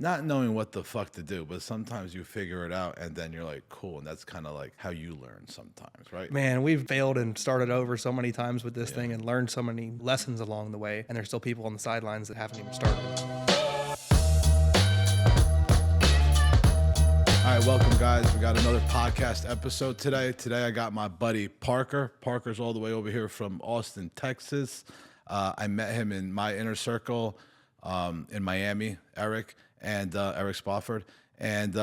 not knowing what the fuck to do, but sometimes you figure it out and then you're like, cool. And that's kind of like how you learn sometimes, right? Man, we've failed and started over so many times with this Yeah. thing and learned so many lessons along the way. And there's still people on the sidelines that haven't even started. All right, welcome, guys. We got another podcast episode today. Today, I got my buddy Parker. Parker's all the way over here from Austin, Texas. I met him in my inner circle in Miami, Eric Spofford. And,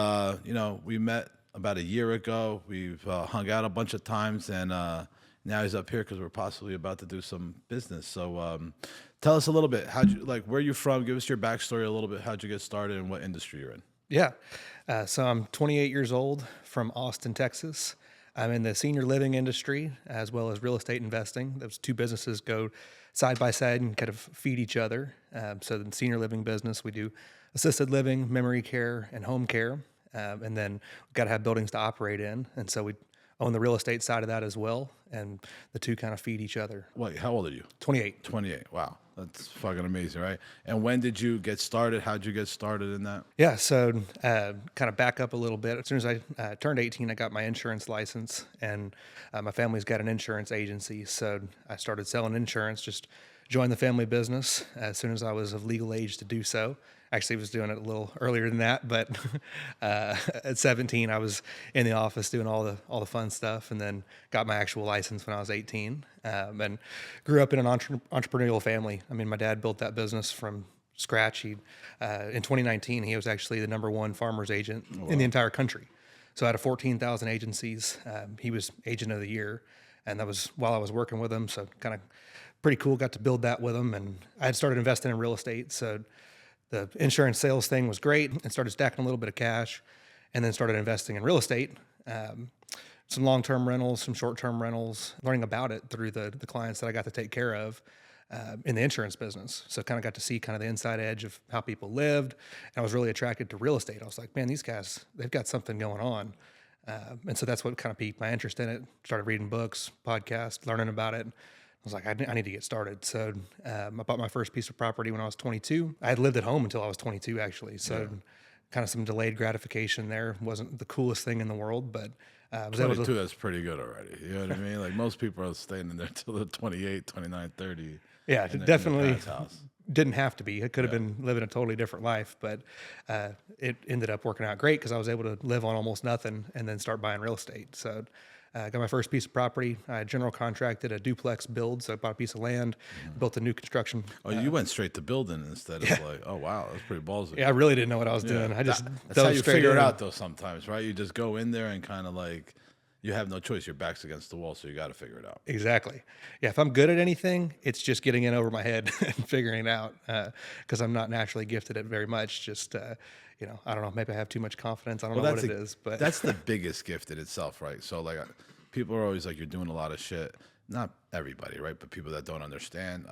we met about a year ago. We've hung out a bunch of times, and now he's up here because we're possibly about to do some business. So tell us a little bit. Where are you from? Give us your backstory a little bit. How'd you get started and what industry you're in? Yeah. So I'm 28 years old from Austin, Texas. I'm in the senior living industry as well as real estate investing. Those two businesses go side by side and kind of feed each other. So in the senior living business, we do assisted living, memory care, and home care. And then we've got to have buildings to operate in. And so we own the real estate side of that as well. And the two kind of feed each other. Wait, how old are you? 28. 28. Wow. That's fucking amazing, right? And when did you get started? How'd you get started in that? Yeah, so kind of back up a little bit. As soon as I turned 18, I got my insurance license, and my family's got an insurance agency. So I started selling insurance, just joined the family business as soon as I was of legal age to do so. Actually, was doing it a little earlier than that, but at 17, I was in the office doing all the fun stuff, and then got my actual license when I was 18, and grew up in an entrepreneurial family. I mean, my dad built that business from scratch. In 2019, he was actually the #1 farmer's agent in the entire country. So out of 14,000 agencies, he was agent of the year, and that was while I was working with him. So kind of pretty cool. Got to build that with him, and I had started investing in real estate. So the insurance sales thing was great, and started stacking a little bit of cash, and then started investing in real estate. Some long-term rentals, some short-term rentals, learning about it through the clients that I got to take care of in the insurance business. So kind of got to see kind of the inside edge of how people lived. And I was really attracted to real estate. I was like, man, these guys, they've got something going on. And so that's what kind of piqued my interest in it. Started reading books, podcasts, learning about it. I was like, I need to get started. So I bought my first piece of property when I was 22. I had lived at home until I was 22, actually. So kind of some delayed gratification there. Wasn't the coolest thing in the world, but I was 22, able to. that's pretty good already. You know what I mean? Like most people are staying in there till they're 28, 29, 30. Yeah, in their definitely parents' house. didn't have to be. It could have been living a totally different life, but it ended up working out great because I was able to live on almost nothing and then start buying real estate. So got my first piece of property. I general contracted a duplex build, so I bought a piece of land, built a new construction. Oh, you went straight to building instead of like, oh, wow, that's pretty ballsy. Yeah, I really didn't know what I was doing. I just That's dove how you straight figure in. it out, though, sometimes, right? You just go in there and kind of like, you have no choice. Your back's against the wall, so you got to figure it out. Exactly. Yeah, if I'm good at anything, it's just getting in over my head and figuring it out because I'm not naturally gifted at very much. Just, I don't know, maybe I have too much confidence. I don't know what it is. But that's the biggest gift in itself, right? So, like, people are always like, you're doing a lot of shit. Not everybody, right? But people that don't understand,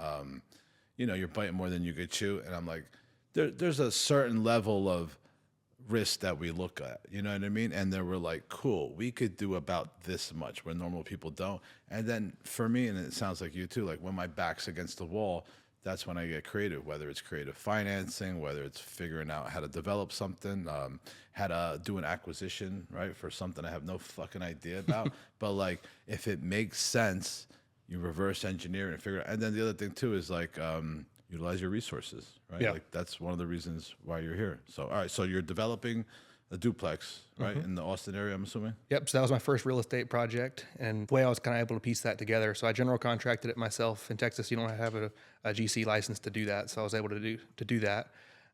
you're biting more than you could chew. And I'm like, there's a certain level of risk that we look at, you know what I mean? And then we're like, cool, we could do about this much where normal people don't. And then for me, and it sounds like you too, like when my back's against the wall, that's when I get creative, whether it's creative financing, whether it's figuring out how to develop something, how to do an acquisition, right, for something I have no fucking idea about. But like, if it makes sense, you reverse engineer and figure it out. And then the other thing too is like, utilize your resources, right? Yeah. Like that's one of the reasons why you're here. So, all right, so you're developing a duplex, right, in the Austin area, I'm assuming? Yep. So that was my first real estate project, and the way I was kind of able to piece that together. So I general contracted it myself. In Texas, you don't have a GC license to do that, so I was able to do that.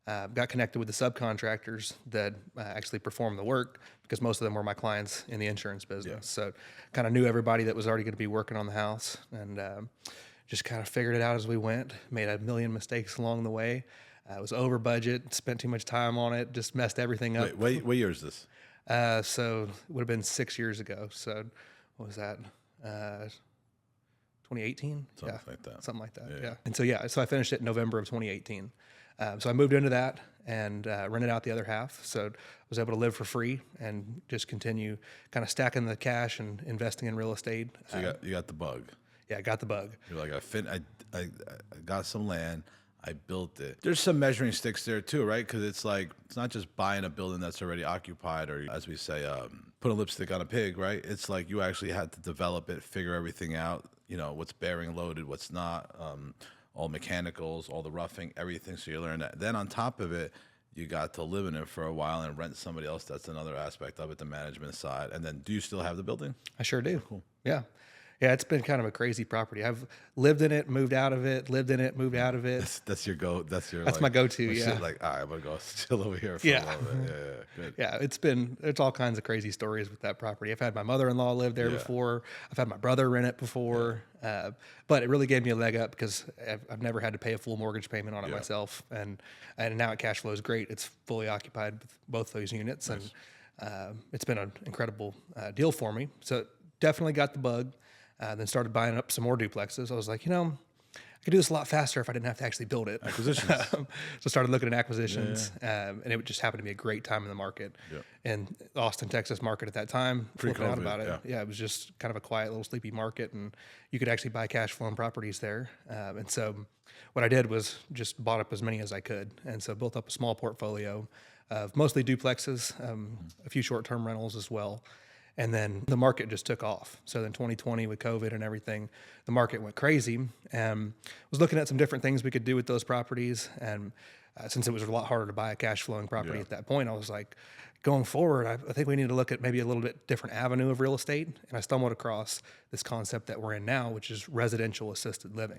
Got connected with the subcontractors that actually perform the work because most of them were my clients in the insurance business. Yeah. So kind of knew everybody that was already going to be working on the house, and just kind of figured it out as we went. Made a million mistakes along the way. It was over budget. Spent too much time on it. Just messed everything up. Wait, what year is this? So it would have been 6 years ago. So what was that? 2018? Something like that. Something like that. Yeah. Yeah. And so I finished it in November of 2018. So I moved into that and rented out the other half. So I was able to live for free and just continue kind of stacking the cash and investing in real estate. So you got the bug. Yeah, I got the bug. You're like, I got some land. I built it. There's some measuring sticks there too, right? Because it's like it's not just buying a building that's already occupied, or as we say, put a lipstick on a pig, right? It's like you actually had to develop it, figure everything out. You know what's bearing loaded, what's not, all mechanicals, all the roughing, everything. So you learn that. Then on top of it, you got to live in it for a while and rent somebody else. That's another aspect of it, the management side. And then, do you still have the building? I sure do. Cool. Yeah. Yeah, it's been kind of a crazy property. I've lived in it, moved out of it, lived in it, moved out of it. That's your go. That's like, my go-to. Yeah. Like, all right, I'm gonna go chill over here for a little bit. Yeah, good. Yeah, it's all kinds of crazy stories with that property. I've had my mother-in-law live there before. I've had my brother rent it before. But it really gave me a leg up because I've never had to pay a full mortgage payment on it myself, and now it cash flows great. It's fully occupied with both those units, nice. And it's been an incredible deal for me. So definitely got the bug. Then started buying up some more duplexes. I was like, I could do this a lot faster if I didn't have to actually build it. Acquisitions. So started looking at acquisitions, and it just happened to be a great time in the market. And Austin, Texas market at that time, flipping out about it. Yeah, it was just kind of a quiet little sleepy market, and you could actually buy cash flowing properties there. And so what I did was just bought up as many as I could. And so built up a small portfolio of mostly duplexes, a few short-term rentals as well. And then the market just took off. So then 2020 with COVID and everything, the market went crazy. And was looking at some different things we could do with those properties. And since it was a lot harder to buy a cash flowing property at that point, I was like, going forward, I think we need to look at maybe a little bit different avenue of real estate. And I stumbled across this concept that we're in now, which is residential assisted living.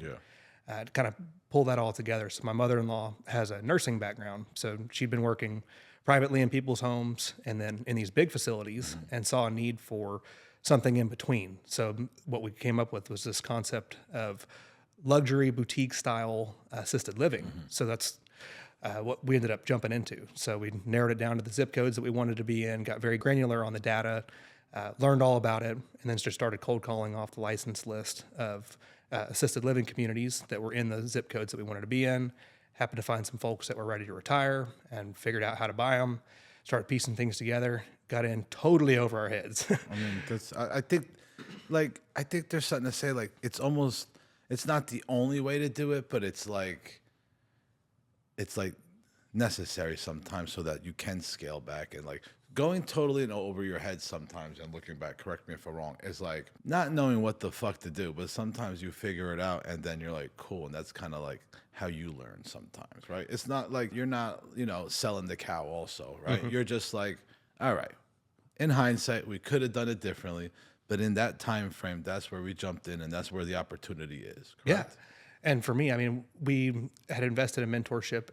To kind of pull that all together. So my mother-in-law has a nursing background. So she'd been working privately in people's homes and then in these big facilities, and saw a need for something in between. So what we came up with was this concept of luxury boutique style assisted living. So that's what we ended up jumping into. So we narrowed it down to the zip codes that we wanted to be in, got very granular on the data, learned all about it, and then just started cold calling off the license list of assisted living communities that were in the zip codes that we wanted to be in. Happened to find some folks that were ready to retire and figured out how to buy them, started piecing things together, got in totally over our heads. I mean, I think there's something to say, like, it's not the only way to do it, but it's like necessary sometimes so that you can scale back. And like going totally over your head sometimes, and looking back, correct me if I'm wrong, is like not knowing what the fuck to do, but sometimes you figure it out and then you're like, cool. And that's kind of like how you learn sometimes, right? It's not like you're not, selling the cow also, right? You're just like, all right, in hindsight, we could have done it differently, but in that time frame, that's where we jumped in and that's where the opportunity is, correct? Yeah. And for me, I mean, we had invested in mentorship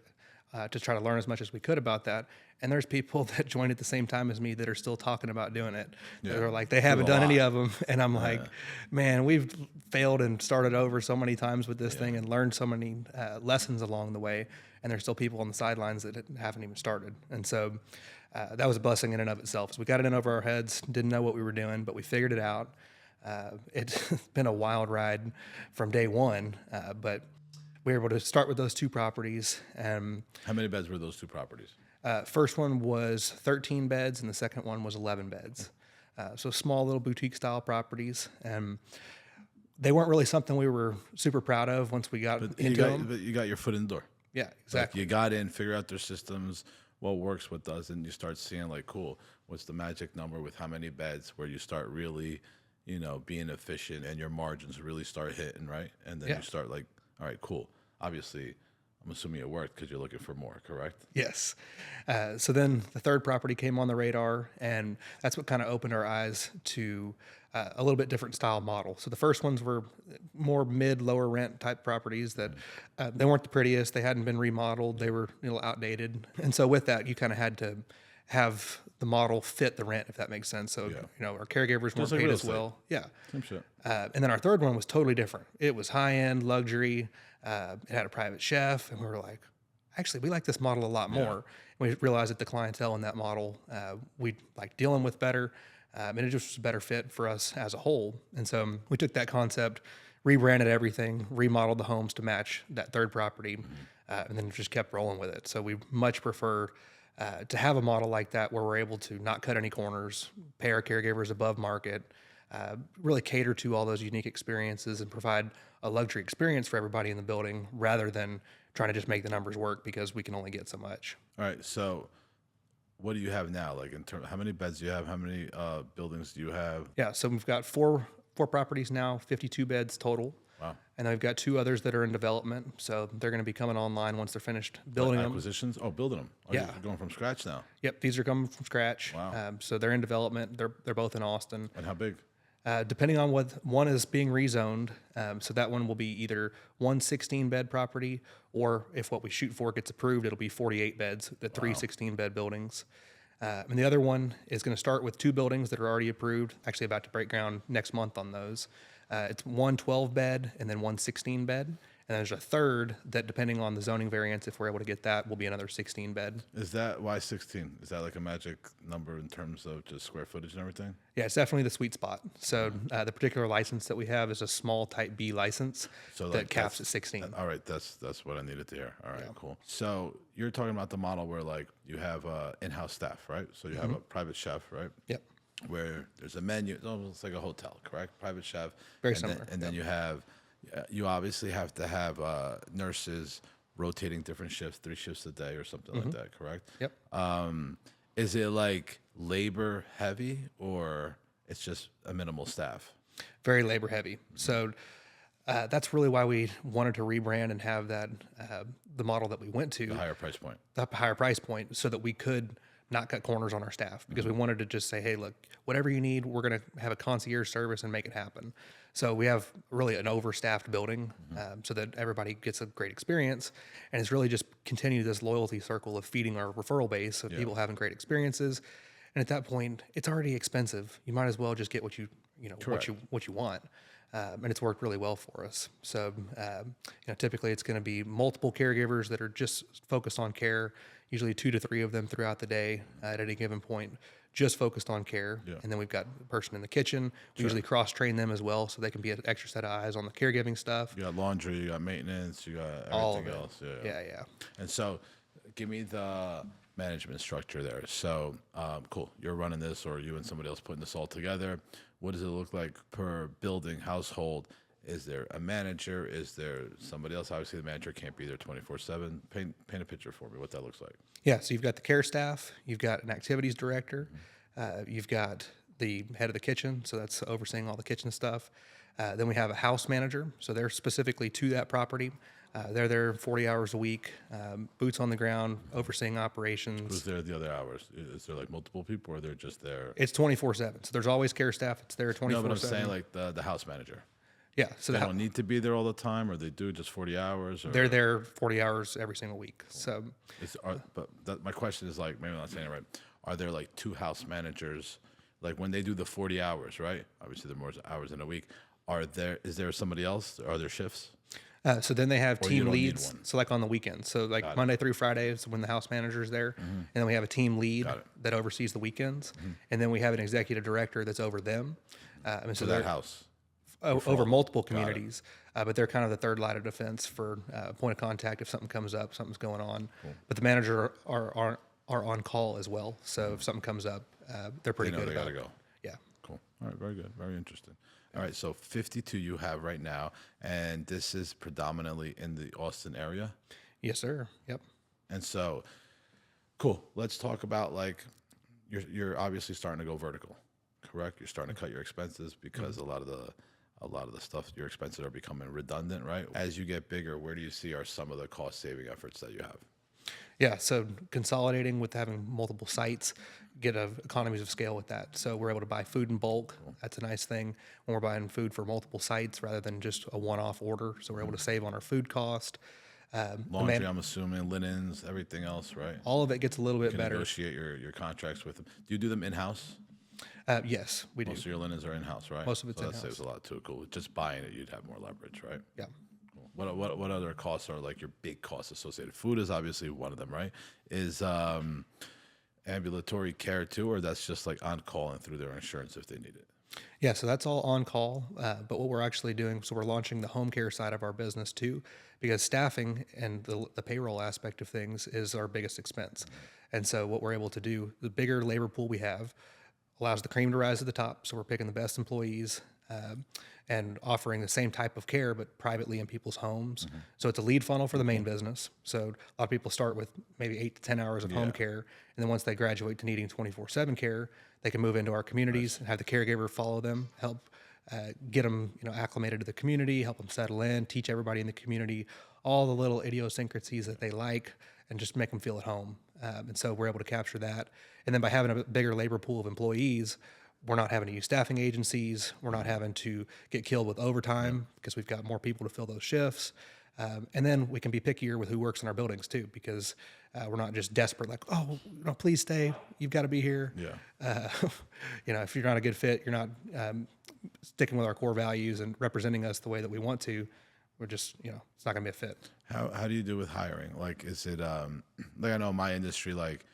to try to learn as much as we could about that. And there's people that joined at the same time as me that are still talking about doing it. They're like, they haven't done any of them. And I'm like, man, we've failed and started over so many times with this thing and learned so many lessons along the way. And there's still people on the sidelines that haven't even started. And so that was a blessing in and of itself. So we got it in over our heads, didn't know what we were doing, but we figured it out. It's been a wild ride from day one, but we were able to start with those two properties. How many beds were those two properties? First one was 13 beds, and the second one was 11 beds. So small little boutique style properties. And they weren't really something we were super proud of once we got into them. But you got your foot in the door. Yeah, exactly. Like you got in, figure out their systems, what works, what doesn't. You start seeing like, cool, what's the magic number with how many beds, where you start really, being efficient and your margins really start hitting, right? And then you start like, all right, cool. Obviously, I'm assuming it worked because you're looking for more, correct? Yes. So then the third property came on the radar, and that's what kind of opened our eyes to a little bit different style model. So the first ones were more lower rent type properties that they weren't the prettiest. They hadn't been remodeled. They were a little outdated. And so with that, you kind of had to have the model fit the rent, if that makes sense. So, our caregivers weren't paid as well. Yeah. Same shit. And then our third one was totally different. It was high-end luxury. It had a private chef, and we were like, actually, we like this model a lot more. And we realized that the clientele in that model, we like dealing with better, and it just was a better fit for us as a whole. And so we took that concept, rebranded everything, remodeled the homes to match that third property, and then just kept rolling with it. So we much prefer to have a model like that where we're able to not cut any corners, pay our caregivers above market, really cater to all those unique experiences and provide a luxury experience for everybody in the building rather than trying to just make the numbers work because we can only get so much. All right. So what do you have now? Like in terms, how many beds do you have? How many buildings do you have? Yeah, so we've got four properties now, 52 beds total. Wow. And then we've got two others that are in development. So they're going to be coming online once they're finished building them. Acquisitions? Oh, building them. Oh, Yeah. You're going from scratch now. Yep, these are coming from scratch. Wow. So they're in development. They're both in Austin. And how big? Depending on what one is being rezoned, so that one will be either one 16-bed property, or if what we shoot for gets approved, it'll be 48 beds, the three 16-bed buildings. And the other one is going to start with two buildings that are already approved, actually about to break ground next month on those. It's one 12-bed and then one 16-bed. And there's a third that, depending on the zoning variance, if we're able to get that, will be another 16-bed. Is that why 16? Is that like a magic number in terms of just square footage and everything? Yeah, it's definitely the sweet spot. So the particular license that we have is a small Type B license So that like caps at 16. All right, that's what I needed to hear. All right, cool. So you're talking about the model where like you have in-house staff, right? So you have a private chef, right? Yep. Where there's a menu, it's almost like a hotel, correct? Private chef. Very and similar, Then, and then you have, you obviously have to have nurses rotating different shifts, 3 shifts a day or something like that, correct? Yep. Is it like labor heavy or it's just a minimal staff? Very labor heavy. So that's really why we wanted to rebrand and have that the model that we went to, The higher price point. the higher price point, so that we could not cut corners on our staff, because we wanted to just say, hey, look, whatever you need, we're going to have a concierge service and make it happen. So we have really an overstaffed building, so that everybody gets a great experience, and it's really just continue this loyalty circle of feeding our referral base of people having great experiences. And at that point, it's already expensive. You might as well just get what you want. And it's worked really well for us. So, typically it's going to be multiple caregivers that are just focused on care, usually 2 to 3 of them throughout the day at any given point, just focused on care. Yeah. And then we've got a person in the kitchen. We usually cross-train them as well, so they can be an extra set of eyes on the caregiving stuff. You got laundry, you got maintenance, you got All of everything it. else. Yeah. And so, give me the management structure there. So, cool. You're running this, or you and somebody else putting this all together. What does it look like per building, household? Is there a manager? Is there somebody else? Obviously, the manager can't be there 24/7. Paint a picture for me what that looks like. Yeah, so you've got the care staff, you've got an activities director, you've got the head of the kitchen, so that's overseeing all the kitchen stuff. Then we have a house manager, so they're specifically to that property. They're there 40 hours a week, boots on the ground, overseeing operations. Who's there the other hours? Is there like multiple people, or they're just there? It's 24/7, so there's always care staff. It's there 24/7. No, but I'm saying like the house manager. Yeah, so They don't need to be there all the time, or they do just 40 hours. Or they're there 40 hours every single week. So my question is like, maybe I'm not saying it right. Are there like 2 house managers, like when they do the 40 hours, right? Obviously, there are more hours in a week. Is there somebody else? Are there shifts? So then they have you team don't need leads. one. So like on the weekends. So like Monday through Friday is when the house manager is there, and then we have a team lead that oversees the weekends, and then we have an executive director that's over them. And So they're that house. over multiple communities, but they're kind of the third line of defense for point of contact if something comes up, something's going on. But the manager are on call as well. So if something comes up, they're pretty They know good they about gotta go. Yeah. Cool. All right. Very good. Very interesting. All right. So 52 you have right now, and this is predominantly in the Austin area. Yes, sir. Yep. And so, cool. Let's talk about like you're obviously starting to go vertical, correct? You're starting to cut your expenses because a lot of the stuff, your expenses are becoming redundant, right? As you get bigger, where do you see are some of the cost saving efforts that you have? Yeah, so consolidating with having multiple sites, get economies of scale with that. So we're able to buy food in bulk. That's a nice thing when we're buying food for multiple sites rather than just a one-off order. So we're able to save on our food cost. Laundry, I'm assuming, linens, everything else, right? All of it gets a little bit You better. negotiate your contracts with them. Do you do them in-house? Yes, we do. Most of your linens are in-house, right? Most of it's so in-house. that saves a lot too. Cool. Just buying it, you'd have more leverage, right? Yeah. Cool. What other costs are like your big costs associated? Food is obviously one of them, right? Is ambulatory care too, or that's just like on call and through their insurance if they need it? Yeah, so that's all on call. But what we're actually doing, so we're launching the home care side of our business too, because staffing and the payroll aspect of things is our biggest expense. And so what we're able to do, the bigger labor pool we have, allows the cream to rise to the top. So we're picking the best employees and offering the same type of care but privately in people's homes. So it's a lead funnel for the main business. So a lot of people start with maybe 8 to 10 hours of home care, and then once they graduate to needing 24/7 care, they can move into our communities and have the caregiver follow them, help get them, acclimated to the community, help them settle in, teach everybody in the community all the little idiosyncrasies that they like, and just make them feel at home. And so we're able to capture that. And then by having a bigger labor pool of employees, we're not having to use staffing agencies. We're not having to get killed with overtime because we've got more people to fill those shifts. And then we can be pickier with who works in our buildings too, because we're not just desperate, like, oh, please stay. You've got to be here. Yeah. If you're not a good fit, you're not sticking with our core values and representing us the way that we want to, we're just, it's not going to be a fit. How do you do with hiring? Like, is it like, I know in my industry, like,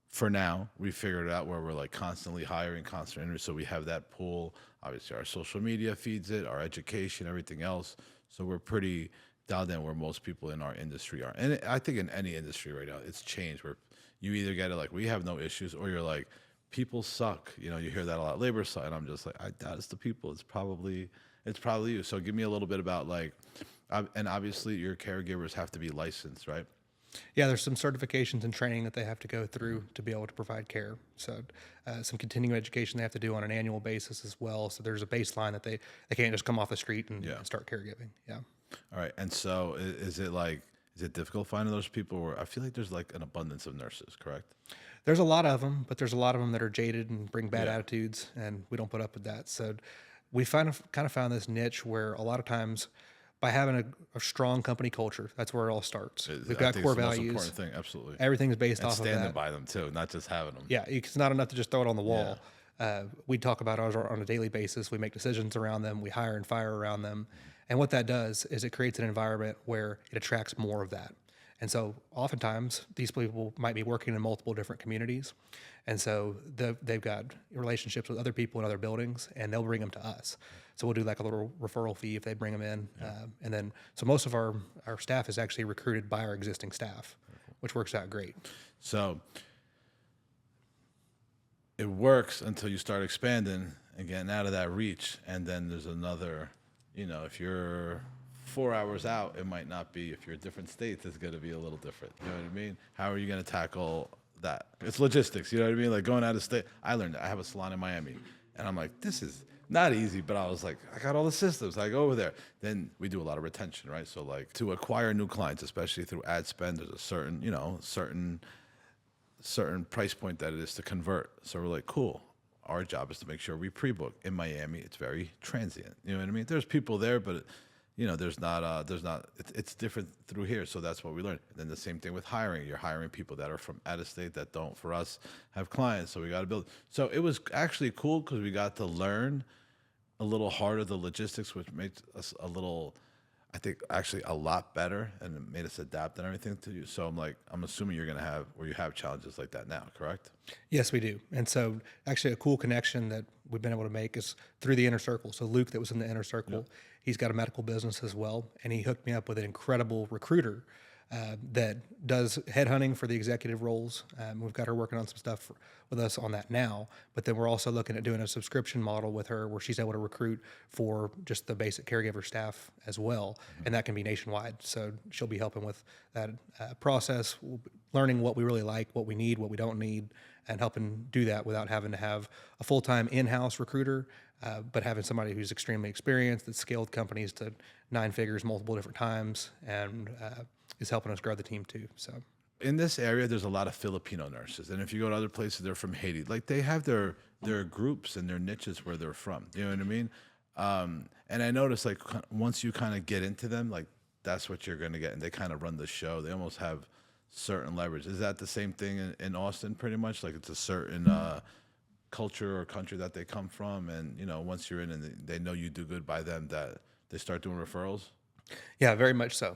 for now, we figured it out where we're like constantly hiring, constant interviews. So we have that pool. Obviously, our social media feeds it, our education, everything else. So we're pretty dialed in where most people in our industry are. And I think in any industry right now, it's changed where you either get it like, we have no issues, or you're like, people suck. You hear that a lot, labor suck. And I'm just like, I doubt it's the people. It's probably you. So give me a little bit about like, and obviously your caregivers have to be licensed, right? Yeah, there's some certifications and training that they have to go through to be able to provide care. So some continuing education they have to do on an annual basis as well. So there's a baseline that they can't just come off the street and start caregiving. Yeah. All right. And so is it difficult finding those people? Or I feel like there's like an abundance of nurses, correct? There's a lot of them, but there's a lot of them that are jaded and bring bad attitudes, and we don't put up with that. So we kind of found this niche where a lot of times, by having a strong company culture, that's where it all starts. We've got core values. Most important thing, absolutely. Everything's based and off of that. Standing by them too, not just having them. Yeah, it's not enough to just throw it on the wall. We talk about ours on a daily basis. We make decisions around them. We hire and fire around them. And what that does is it creates an environment where it attracts more of that. And so oftentimes these people might be working in multiple different communities. And so they've got relationships with other people in other buildings, and they'll bring them to us. So we'll do like a little referral fee if they bring them in. And then, so most of our staff is actually recruited by our existing staff, which works out great. So it works until you start expanding and getting out of that reach. And then there's another, if you're 4 hours out, it might not be. If you're in different states, it's going to be a little different. You know what I mean? How are you going to tackle that? It's logistics. You know what I mean? Like going out of state. I learned that. I have a salon in Miami, and I'm like, this is not easy, but I was like, I got all the systems. I go over there. Then we do a lot of retention, right? So like to acquire new clients, especially through ad spend, there's a certain price point that it is to convert. So we're like, cool. Our job is to make sure we pre-book. In Miami, it's very transient. You know what I mean? There's people there, but it's different through here. So that's what we learned. And then the same thing with hiring. You're hiring people that are from out of state that don't, for us, have clients. So we got to build. So it was actually cool because we got to learn a little harder the logistics, which makes us I think actually a lot better, and it made us adapt and everything to you. So I'm assuming you're going to have challenges like that now, correct? Yes, we do. And so actually a cool connection that we've been able to make is through the Inner Circle. So Luke that was in the Inner Circle, he's got a medical business as well. And he hooked me up with an incredible recruiter that does headhunting for the executive roles. We've got her working on some stuff with us on that now, but then we're also looking at doing a subscription model with her where she's able to recruit for just the basic caregiver staff as well. And that can be nationwide. So she'll be helping with that process, learning what we really like, what we need, what we don't need, and helping do that without having to have a full-time in-house recruiter, but having somebody who's extremely experienced, that's scaled companies to 9 figures multiple different times, and is helping us grow the team too. So in this area, there's a lot of Filipino nurses, and if you go to other places, they're from Haiti. Like they have their groups and their niches where they're from. You know what I mean? And I noticed like once you kind of get into them, like that's what you're going to get, and they kind of run the show. They almost have certain leverage. Is that the same thing in Austin? Pretty much, like it's a certain culture or country that they come from, and once you're in and they know you do good by them, that they start doing referrals. Yeah, very much so.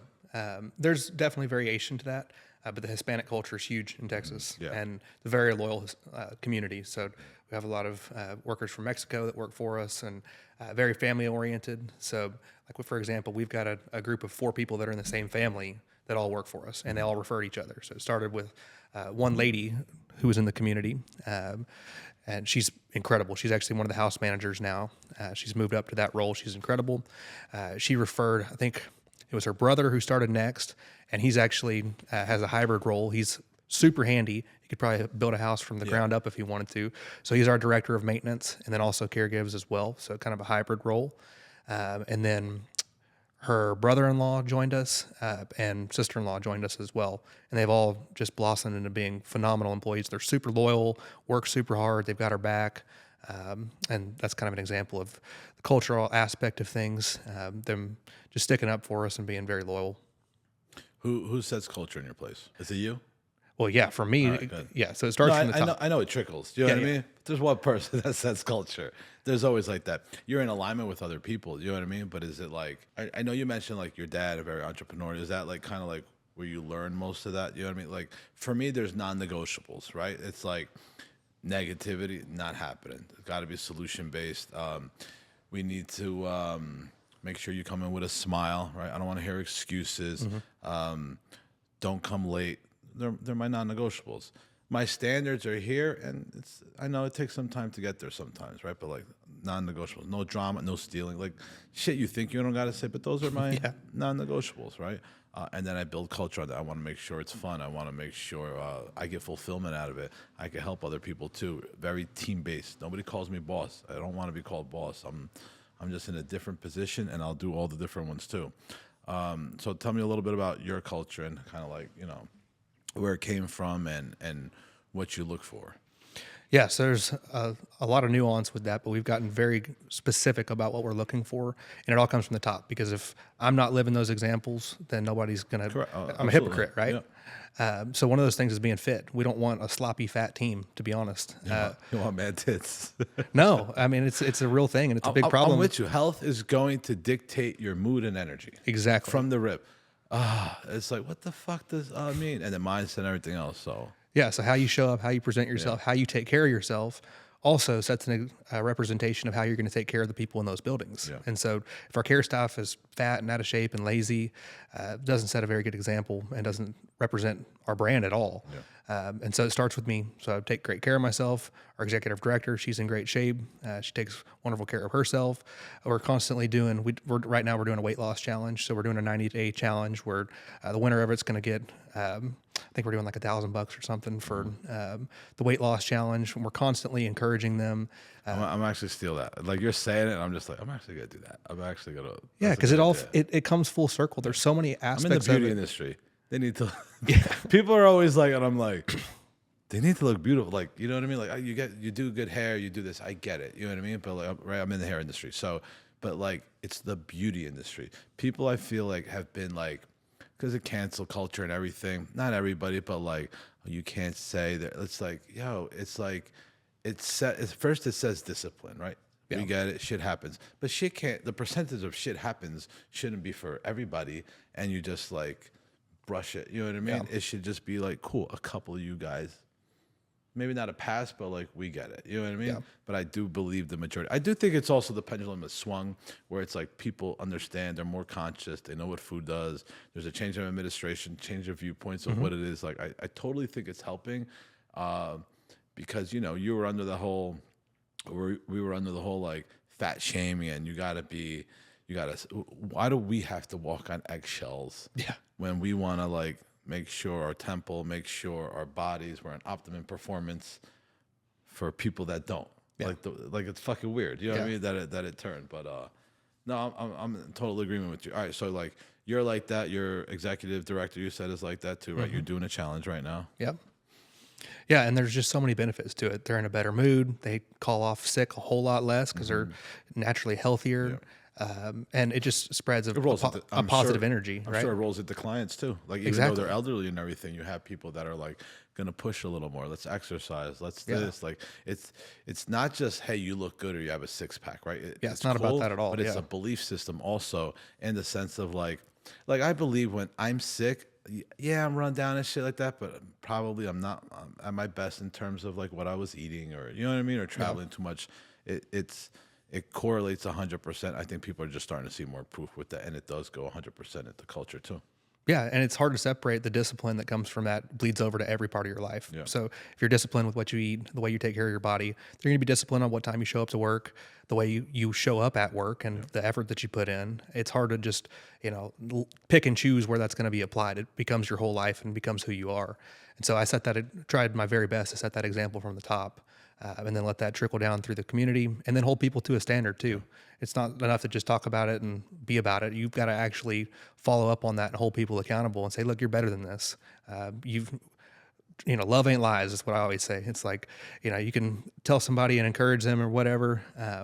There's definitely variation to that, but the Hispanic culture is huge in Texas, and the very loyal community. So we have a lot of workers from Mexico that work for us, and very family oriented. So like for example, we've got a group of 4 people that are in the same family that all work for us, and they all refer to each other. So it started with one lady who was in the community. And she's incredible. She's actually one of the house managers now. She's moved up to that role. She's incredible. She referred, I think it was her brother who started next, and he's actually has a hybrid role. He's super handy. He could probably build a house from the ground up if he wanted to. So he's our director of maintenance and then also caregives as well. So kind of a hybrid role. And then her brother-in-law joined us and sister-in-law joined us as well. And they've all just blossomed into being phenomenal employees. They're super loyal, work super hard. They've got our back. And that's kind of an example of the cultural aspect of things, them just sticking up for us and being very loyal. Who sets culture in your place? Is it you? Well, yeah, for me, good. yeah. So it starts from the top. I know it trickles. You know what I mean? There's one person that sets culture. There's always like that. You're in alignment with other people. You know what I mean? But is it like, I know you mentioned like your dad, a very entrepreneurial. Is that like kind of like where you learn most of that? You know what I mean? Like for me, there's non-negotiables, right? It's like negativity, not happening. It's got to be solution based. We need to make sure you come in with a smile, right? I don't want to hear excuses. Don't come late. They're my non-negotiables. My standards are here, and I know it takes some time to get there sometimes, right? But like non-negotiables, no drama, no stealing, like shit you think you don't gotta say, but those are my non-negotiables, right? And then I build culture on that. I want to make sure it's fun. I want to make sure I get fulfillment out of it. I can help other people too. Very team-based. Nobody calls me boss. I don't want to be called boss. I'm just in a different position, and I'll do all the different ones too. So tell me a little bit about your culture and kind of like, where it came from and what you look for. Yeah, so there's a lot of nuance with that, but we've gotten very specific about what we're looking for, and it all comes from the top. Because if I'm not living those examples, then nobody's gonna. I'm a hypocrite, right? Yeah. So one of those things is being fit. We don't want a sloppy, fat team, to be honest. You want mad tits? No, I mean it's a real thing, and it's a big problem. I'm with you. Health is going to dictate your mood and energy. Exactly. From the rip. It's like, what the fuck does mean? And the mindset and everything else. So yeah, so how you show up, how you present yourself, how you take care of yourself also sets a representation of how you're going to take care of the people in those buildings. Yeah. And so if our care staff is fat and out of shape and lazy, it doesn't set a very good example and doesn't represent our brand at all. Yeah. And so it starts with me. So I take great care of myself. Our executive director, she's in great shape. She takes wonderful care of herself. We're constantly doing, right now we're doing a weight loss challenge. So we're doing a 90-day challenge where the winner of it's going to get, I think we're doing like $1,000 or something for the weight loss challenge. And we're constantly encouraging them. I'm actually steal that. Like you're saying it, and I'm just like, I'm actually gonna do that. I'm actually gonna. Yeah, because it comes full circle. There's so many aspects. I'm in the beauty industry. They need to. People are always like, and I'm like, they need to look beautiful. Like, you know what I mean? Like you do good hair, you do this. I get it. You know what I mean? But like, right, I'm in the hair industry, so. But like, it's the beauty industry. People I feel like have been like, because of cancel culture and everything. Not everybody, but like, you can't say that. It's like, it's like. First it says discipline, right? Yeah. We get it. Shit happens, but shit can't. The percentage of shit happens shouldn't be for everybody, and you just like brush it. You know what I mean? Yeah. It should just be like, cool. A couple of you guys, maybe not a pass, but like we get it. You know what I mean? Yeah. But I do believe the majority. I do think it's also the pendulum has swung, where it's like people understand. They're more conscious. They know what food does. There's a change of administration, change of viewpoints of what it is. Like I totally think it's helping. Because you were under the whole, we were under the whole like fat shaming, and why do we have to walk on eggshells? Yeah. When we want to like make sure our temple, make sure our bodies were in optimum performance for people that don't. Yeah. Like it's fucking weird. You know what I mean? That it turned. But no, I'm in total agreement with you. All right, so like you're like that. Your executive director, you said, is like that too, right? Mm-hmm. You're doing a challenge right now. Yep. Yeah, and there's just so many benefits to it. They're in a better mood. They call off sick a whole lot less because they're naturally healthier. Yeah. And it just spreads a positive energy, right? I'm sure it rolls into clients too. Like even though they're elderly and everything, you have people that are like going to push a little more. Let's exercise. Let's do this. Like it's not just, hey, you look good or you have a six pack, right? It's not cool, about that at all. But it's a belief system also, in the sense of like I believe when I'm sick, yeah, I'm run down and shit like that, but probably I'm not at my best in terms of like what I was eating, or you know what I mean, or traveling too much. It correlates 100%. I think people are just starting to see more proof with that, and it does go 100% into culture too. Yeah, and it's hard to separate the discipline that comes from that bleeds over to every part of your life. Yeah. So if you're disciplined with what you eat, the way you take care of your body, you're going to be disciplined on what time you show up to work, the way you show up at work, and the effort that you put in. It's hard to just pick and choose where that's going to be applied. It becomes your whole life and becomes who you are. And so I tried my very best to set that example from the top. And then let that trickle down through the community, and then hold people to a standard too. It's not enough to just talk about it and be about it. You've got to actually follow up on that and hold people accountable and say, look, you're better than this. Love ain't lies is what I always say. It's like, you can tell somebody and encourage them or whatever.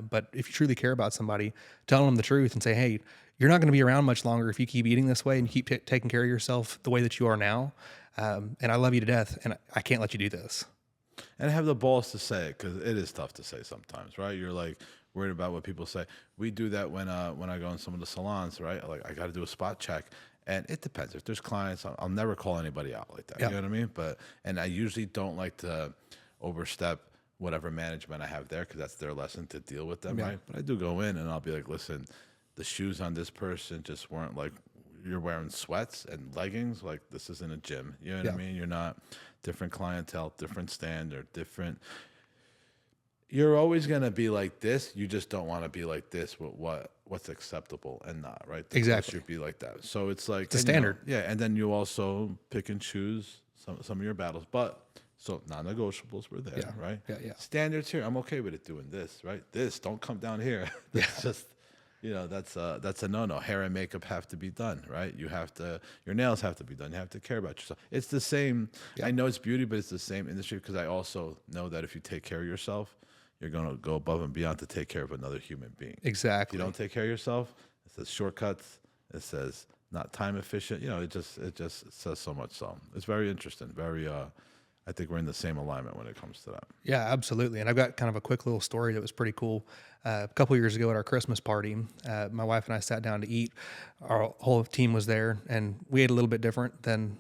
But if you truly care about somebody, tell them the truth and say, hey, you're not going to be around much longer if you keep eating this way and keep taking care of yourself the way that you are now. And I love you to death, and I can't let you do this. And have the balls to say it, because it is tough to say sometimes, right? You're like worried about what people say. We do that when I go in some of the salons, right? Like I got to do a spot check, and it depends. If there's clients, I'll never call anybody out like that. Yeah. You know what I mean? And I usually don't like to overstep whatever management I have there, because that's their lesson to deal with them, Yeah. right? But I do go in and I'll be like, listen, the shoes on this person just weren't like, you're wearing sweats and leggings. Like, this isn't a gym. You know what I Yeah. mean? You're not different clientele, different standard, different. You're always going to be like this. You just don't want to be like this with what's acceptable and not, right? The Exactly. culture be like that. So it's like It's a and, you know, standard. yeah. And then you also pick and choose some of your battles. But so non-negotiables were there, Yeah. right? Yeah. Standards here. I'm okay with it doing this, right? This, don't come down here. That's just, that's a no-no. Hair and makeup have to be done, right? Your nails have to be done. You have to care about yourself. It's the same. I know it's beauty, but it's the same industry, because I also know that if you take care of yourself, you're going to go above and beyond to take care of another human being. If Exactly. you don't take care of yourself, it says shortcuts. It says not time efficient. It just says so much. So it's very interesting. Very, I think we're in the same alignment when it comes to that. Yeah, absolutely. And I've got kind of a quick little story that was pretty cool. A couple years ago at our Christmas party, my wife and I sat down to eat. Our whole team was there, and we ate a little bit different than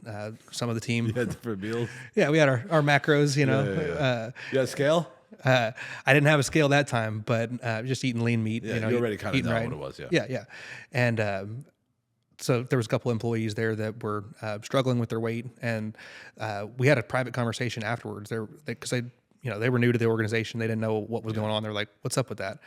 some of the team. You had different meals. Yeah, we had our macros, Yeah. You had a scale? I didn't have a scale that time, but just eating lean meat. Yeah, you already kind of eating know right. what it was. Yeah. Yeah. And so there was a couple employees there that were struggling with their weight, and we had a private conversation afterwards. Because they were new to the organization, they didn't know what was going on. They're like, "What's up with that?"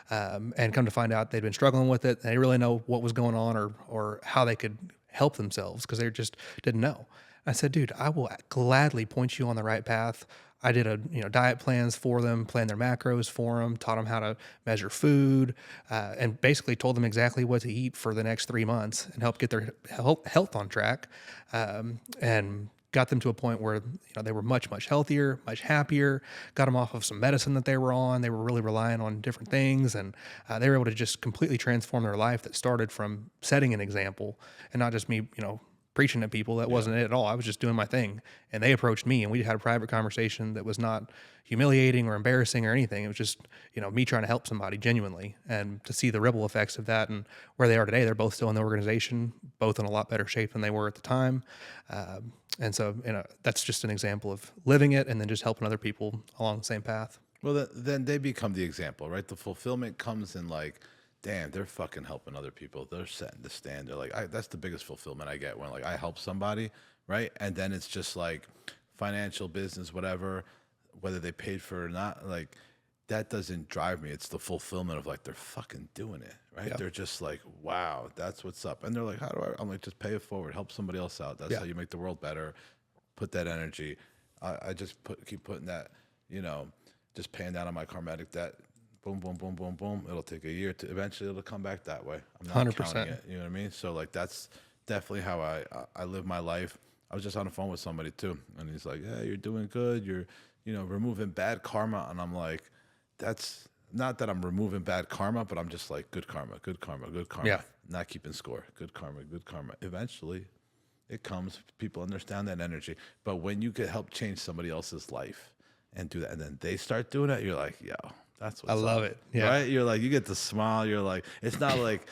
And come to find out, they'd been struggling with it. They didn't really know what was going on or how they could help themselves, because they just didn't know. I said, "Dude, I will gladly point you on the right path." I did diet plans for them, planned their macros for them, taught them how to measure food, and basically told them exactly what to eat for the next 3 months and help get their health on track, and got them to a point where they were much, much healthier, much happier, got them off of some medicine that they were on. They were really relying on different things, and they were able to just completely transform their life that started from setting an example and not just me, preaching at people. That wasn't it at all. I was just doing my thing, and they approached me, and we had a private conversation that was not humiliating or embarrassing or anything. It was just me trying to help somebody genuinely, and to see the ripple effects of that and where they are today. They're both still in the organization, both in a lot better shape than they were at the time. And so that's just an example of living it and then just helping other people along the same path. Well, then they become the example, right? The fulfillment comes in like, damn, they're fucking helping other people. They're setting the standard. Like, that's the biggest fulfillment I get when like I help somebody, right? And then it's just like financial, business, whatever, whether they paid for it or not. Like, that doesn't drive me. It's the fulfillment of like they're fucking doing it, right? Yeah. They're just like, wow, that's what's up. And they're like, how do I? I'm like, just pay it forward, help somebody else out. That's how you make the world better. Put that energy. I just keep putting that, just paying down on my karmatic debt. Boom, boom, boom, boom, boom. It'll take a year to eventually it'll come back that way. I'm not 100%. counting it. You know what I mean? So like that's definitely how I live my life. I was just on the phone with somebody too, and he's like, "Yeah, you're doing good. You're removing bad karma." And I'm like, "That's not that I'm removing bad karma, but I'm just like good karma, good karma, good karma. Yeah. Not keeping score. Good karma, good karma. Eventually, it comes. People understand that energy. But when you could help change somebody else's life and do that, and then they start doing it, you're like, yo." That's what's I love up, it. Yeah. Right? You're like, you get to smile. You're like, it's not like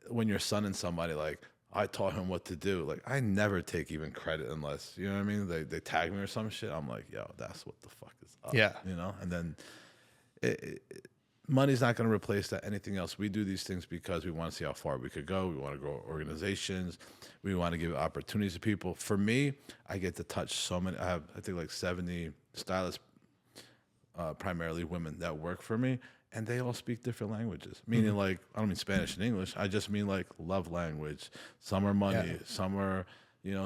when you're sonning somebody, like, I taught him what to do. Like, I never take even credit unless, you know what I mean? They tag me or some shit. I'm like, yo, that's what the fuck is up. Yeah. And then money's not going to replace that. Anything else? We do these things because we want to see how far we could go. We want to grow organizations. We want to give opportunities to people. For me, I get to touch so many. I have, I think, like 70 stylists, primarily women, that work for me, and they all speak different languages. Meaning, like, I don't mean Spanish and English. I just mean like love language. Some are money. Yeah. Some are,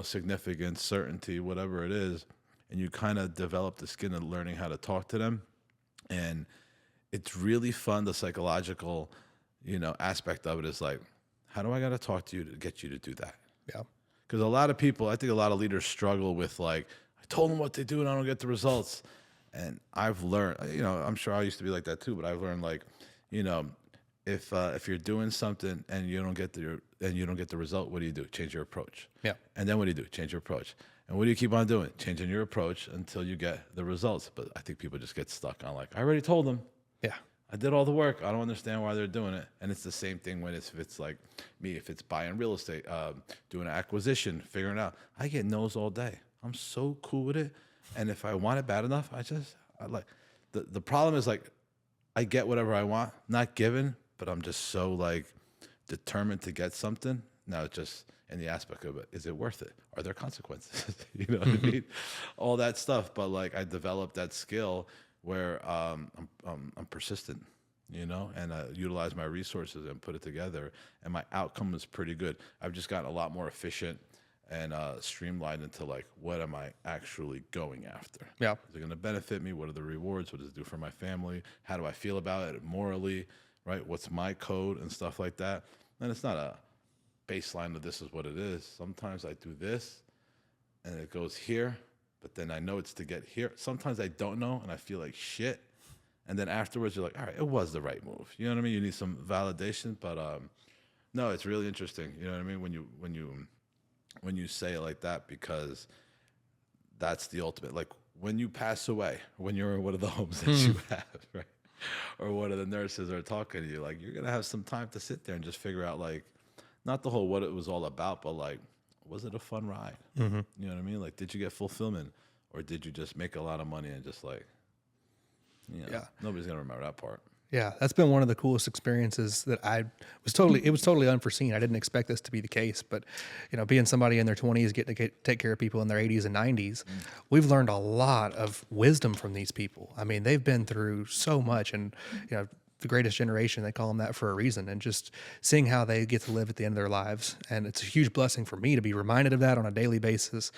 significance, certainty, whatever it is. And you kind of develop the skin of learning how to talk to them, and it's really fun. The psychological, aspect of it is like, how do I got to talk to you to get you to do that? Yeah. Because a lot of people, I think a lot of leaders struggle with like, I told them what to do and I don't get the results. And I've learned, I'm sure I used to be like that too, but I've learned like, if you're doing something and you don't get the result, what do? Change your approach. Yeah. And then what do? Change your approach. And what do you keep on doing? Changing your approach until you get the results. But I think people just get stuck on like, I already told them. Yeah. I did all the work. I don't understand why they're doing it. And it's the same thing when if it's like me, if it's buying real estate, doing an acquisition, figuring out. I get no's all day. I'm so cool with it. And if I want it bad enough, I like the problem is like I get whatever I want, not given, but I'm just so like determined to get something. Now it's just in the aspect of it, is it worth it? Are there consequences? You know what I mean? All that stuff. But like I developed that skill where I'm persistent, and I utilize my resources and put it together, and my outcome is pretty good. I've just gotten a lot more efficient and streamlined into like, what am I actually going after? Yeah. Is it going to benefit me? What are the rewards? What does it do for my family? How do I feel about it morally? Right? What's my code and stuff like that? And it's not a baseline of this is what it is. Sometimes I do this and it goes here, but then I know it's to get here. Sometimes I don't know and I feel like shit. And then afterwards you're like, all right, it was the right move. You know what I mean? You need some validation, but no, it's really interesting. You know what I mean? When you say it like that, because that's the ultimate. Like when you pass away, when you're in one of the homes that you have, right? Or one of the nurses are talking to you, like you're gonna have some time to sit there and just figure out like, not the whole what it was all about, but like, was it a fun ride? You know what I mean? Like, did you get fulfillment, or did you just make a lot of money and just like, Yeah. nobody's gonna remember that part. Yeah, that's been one of the coolest experiences that it was totally unforeseen. I didn't expect this to be the case, but being somebody in their 20s, getting to take care of people in their 80s and 90s, we've learned a lot of wisdom from these people. I mean, they've been through so much, and the greatest generation, they call them that for a reason, and just seeing how they get to live at the end of their lives. And it's a huge blessing for me to be reminded of that on a daily basis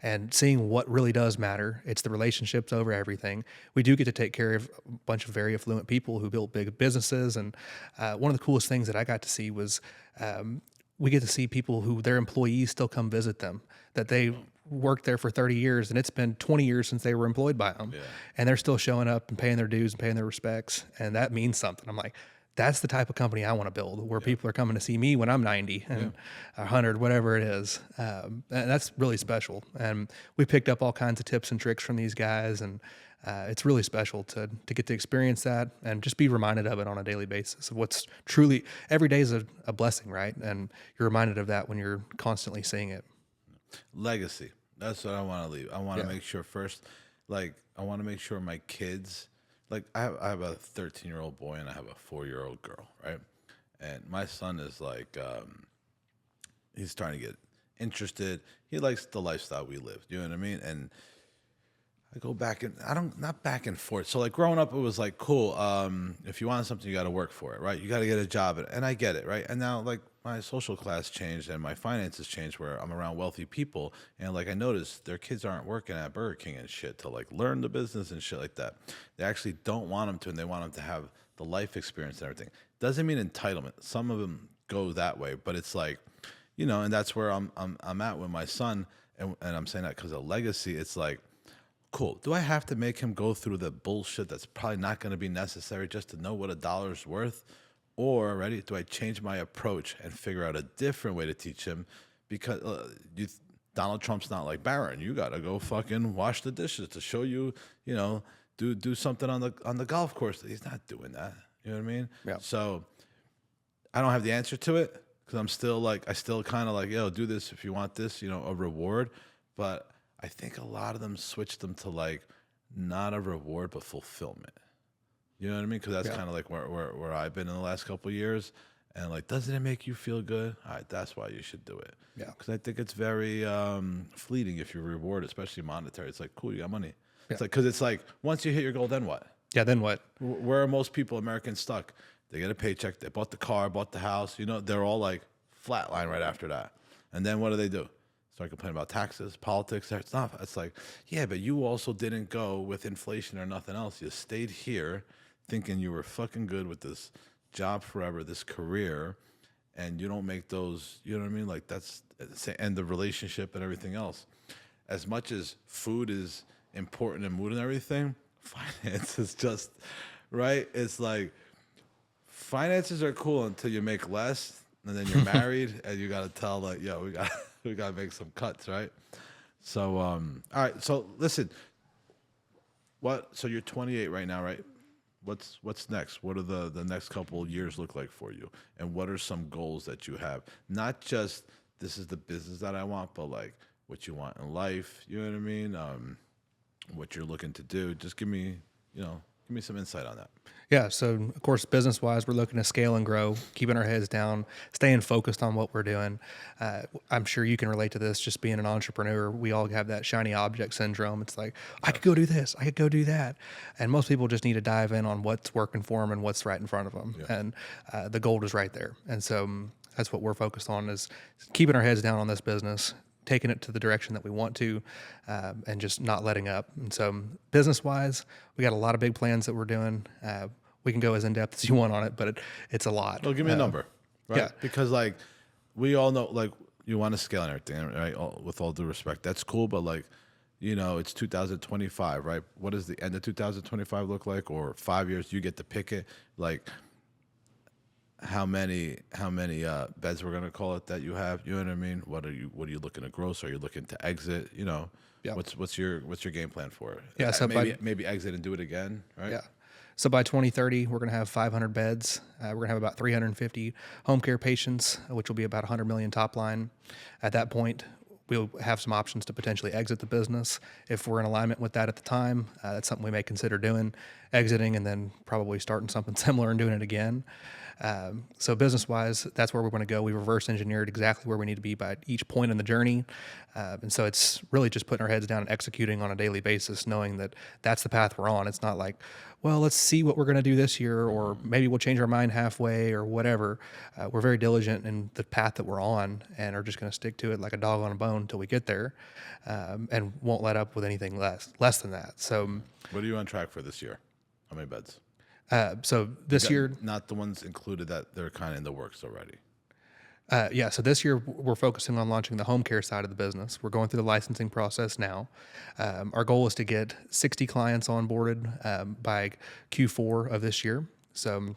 and seeing what really does matter. It's the relationships over everything. We do get to take care of a bunch of very affluent people who build big businesses. And one of the coolest things that I got to see was we get to see people who their employees still come visit them, that they worked there for 30 years and it's been 20 years since they were employed by them. Yeah. And they're still showing up and paying their dues and paying their respects. And that means something. I'm like, that's the type of company I want to build, where people are coming to see me when I'm 90 and 100, whatever it is. And that's really special. And we picked up all kinds of tips and tricks from these guys. And it's really special to get to experience that and just be reminded of it on a daily basis of what's truly, every day is a blessing, right? And you're reminded of that when you're constantly seeing it. Legacy. That's what I want to leave. I want to make sure first, like, I want to make sure my kids, like, I have a 13-year-old boy and I have a 4-year-old girl, right? And my son is like, he's trying to get interested. He likes the lifestyle we live. You know what I mean? And I go back and not back and forth. So like growing up, it was like, cool. If you want something, you got to work for it, right? You got to get a job. And I get it, right? And now like my social class changed and my finances changed, where I'm around wealthy people. And like I noticed their kids aren't working at Burger King and shit to like learn the business and shit like that. They actually don't want them to, and they want them to have the life experience and everything. Doesn't mean entitlement. Some of them go that way, but it's like, and that's where I'm at with my son. And I'm saying that because of legacy. It's like, cool. Do I have to make him go through the bullshit that's probably not going to be necessary just to know what $1 is worth? Or, ready, do I change my approach and figure out a different way to teach him? Because Donald Trump's not like Barron. You got to go fucking wash the dishes to show you, do something on the golf course. He's not doing that. You know what I mean? Yeah. So I don't have the answer to it, because I'm still like, I still kind of like, yo, do this if you want this, a reward. But I think a lot of them switched them to like not a reward but fulfillment. You know what I mean? Because that's kind of like where I've been in the last couple of years. And like, doesn't it make you feel good? All right, that's why you should do it. Yeah. Because I think it's very fleeting if you reward, especially monetary. It's like, cool, you got money. It's like, because it's like, once you hit your goal, then what? Yeah. Then what? Where are most people, Americans, stuck? They get a paycheck, they bought the car, bought the house. You know, they're all like flatline right after that. And then what do? Start complaining about taxes, politics. It's not. It's like, yeah, but you also didn't go with inflation or nothing else. You stayed here thinking you were fucking good with this job forever, this career, and you don't make those, you know what I mean? Like that's, and the relationship and everything else. As much as food is important and mood and everything, finance is just, right? It's like, finances are cool until you make less, and then you're married, and you got to tell like, yo, we got to make some cuts, right? So, all right. So listen, so you're 28 right now, right? What's next? What are the next couple of years look like for you? And what are some goals that you have? Not just this is the business that I want, but like what you want in life. You know what I mean? What you're looking to do. Just give me some insight on that. Yeah. So, of course, business wise, we're looking to scale and grow, keeping our heads down, staying focused on what we're doing. I'm sure you can relate to this. Just being an entrepreneur, we all have that shiny object syndrome. It's like, I could go do this, I could go do that. And most people just need to dive in on what's working for them and what's right in front of them. Yeah. And the gold is right there. And so that's what we're focused on, is keeping our heads down on this business, taking it to the direction that we want to, and just not letting up. And so business-wise, we got a lot of big plans that we're doing. We can go as in-depth as you want on it, but it's a lot. Well, give me a number, right? Yeah. Because like we all know, like you want to scale and everything, right? With all due respect, that's cool, but like, you know, it's 2025, right? What does the end of 2025 look like? Or 5 years, you get to pick it. Like, how many beds we're gonna call it that you have? You know what I mean? What are you looking to gross? Are you looking to exit? You know, Yeah. what's your game plan for it? Yeah, so maybe exit and do it again, right? Yeah. So by 2030, we're going to have 500 beds. We're going to have about 350 home care patients, which will be about 100 million top line. At that point, we'll have some options to potentially exit the business. If we're in alignment with that at the time, that's something we may consider doing, exiting and then probably starting something similar and doing it again. So business-wise, that's where we're going to go. We reverse engineered exactly where we need to be by each point in the journey. And so it's really just putting our heads down and executing on a daily basis, knowing that that's the path we're on. It's not like, well, let's see what we're going to do this year, or maybe we'll change our mind halfway or whatever. We're very diligent in the path that we're on and are just going to stick to it like a dog on a bone until we get there, and won't let up with anything less than that. So what are you on track for this year? How many beds? So this year, not the ones included that they're kind of in the works already. Yeah, so this year we're focusing on launching the home care side of the business. We're going through the licensing process now. Our goal is to get 60 clients onboarded by Q4 of this year. So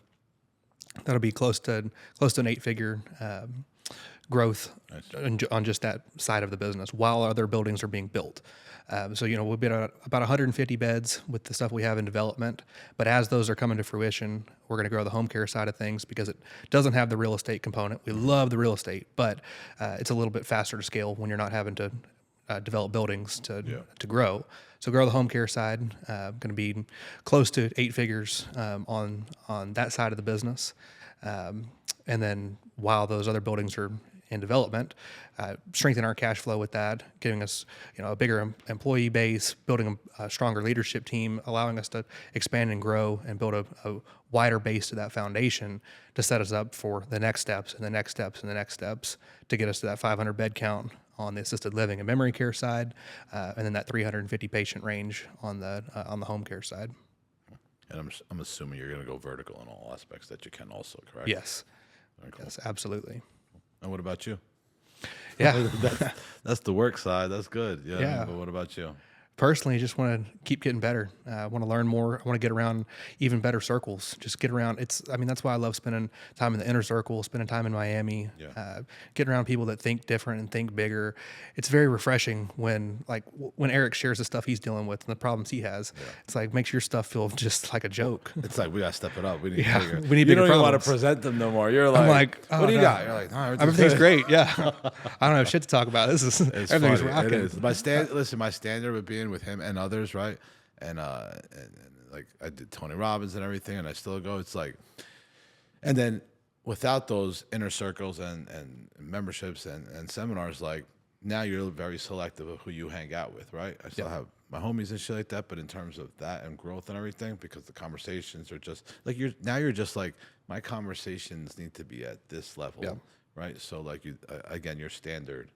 that'll be close to an 8-figure growth on just that side of the business, while other buildings are being built. So, you know, we'll be at about 150 beds with the stuff we have in development. But as those are coming to fruition, we're going to grow the home care side of things because it doesn't have the real estate component. We love the real estate, but it's a little bit faster to scale when you're not having to develop buildings to grow. So grow the home care side, going to be close to 8 figures on that side of the business. And then while those other buildings are in development, strengthen our cash flow with that, giving us, you know, a bigger employee base, building a stronger leadership team, allowing us to expand and grow and build a wider base to that foundation to set us up for the next steps and the next steps and the next steps to get us to that 500 bed count on the assisted living and memory care side, and then that 350 patient range on the home care side. And I'm assuming you're going to go vertical in all aspects that you can also, correct? Yes. Very cool. Yes, absolutely. And what about you? Yeah. that's the work side. That's good. Yeah. But what about you? Personally, just want to keep getting better. I want to learn more. I want to get around even better circles. Just get around. That's why I love spending time in the inner circle, spending time in Miami, getting around people that think different and think bigger. It's very refreshing when Eric shares the stuff he's dealing with and the problems he has. Yeah. It's like, makes your stuff feel just like a joke. It's like, we got to step it up. We need bigger. We need bigger you don't problems. even want to present them no more. You're like, I'm like, what do you got? You're like, no, everything's great. Yeah. I don't have shit to talk about. Everything's rocking. It is. My standard would be with him and others, right? And like I did Tony Robbins and everything, and I still go. It's like, and then without those inner circles and memberships and seminars, like now you're very selective of who you hang out with, right? I still have my homies and shit like that, but in terms of that and growth and everything, because the conversations are just like you're just like my conversations need to be at this level, right? So like you again, your standard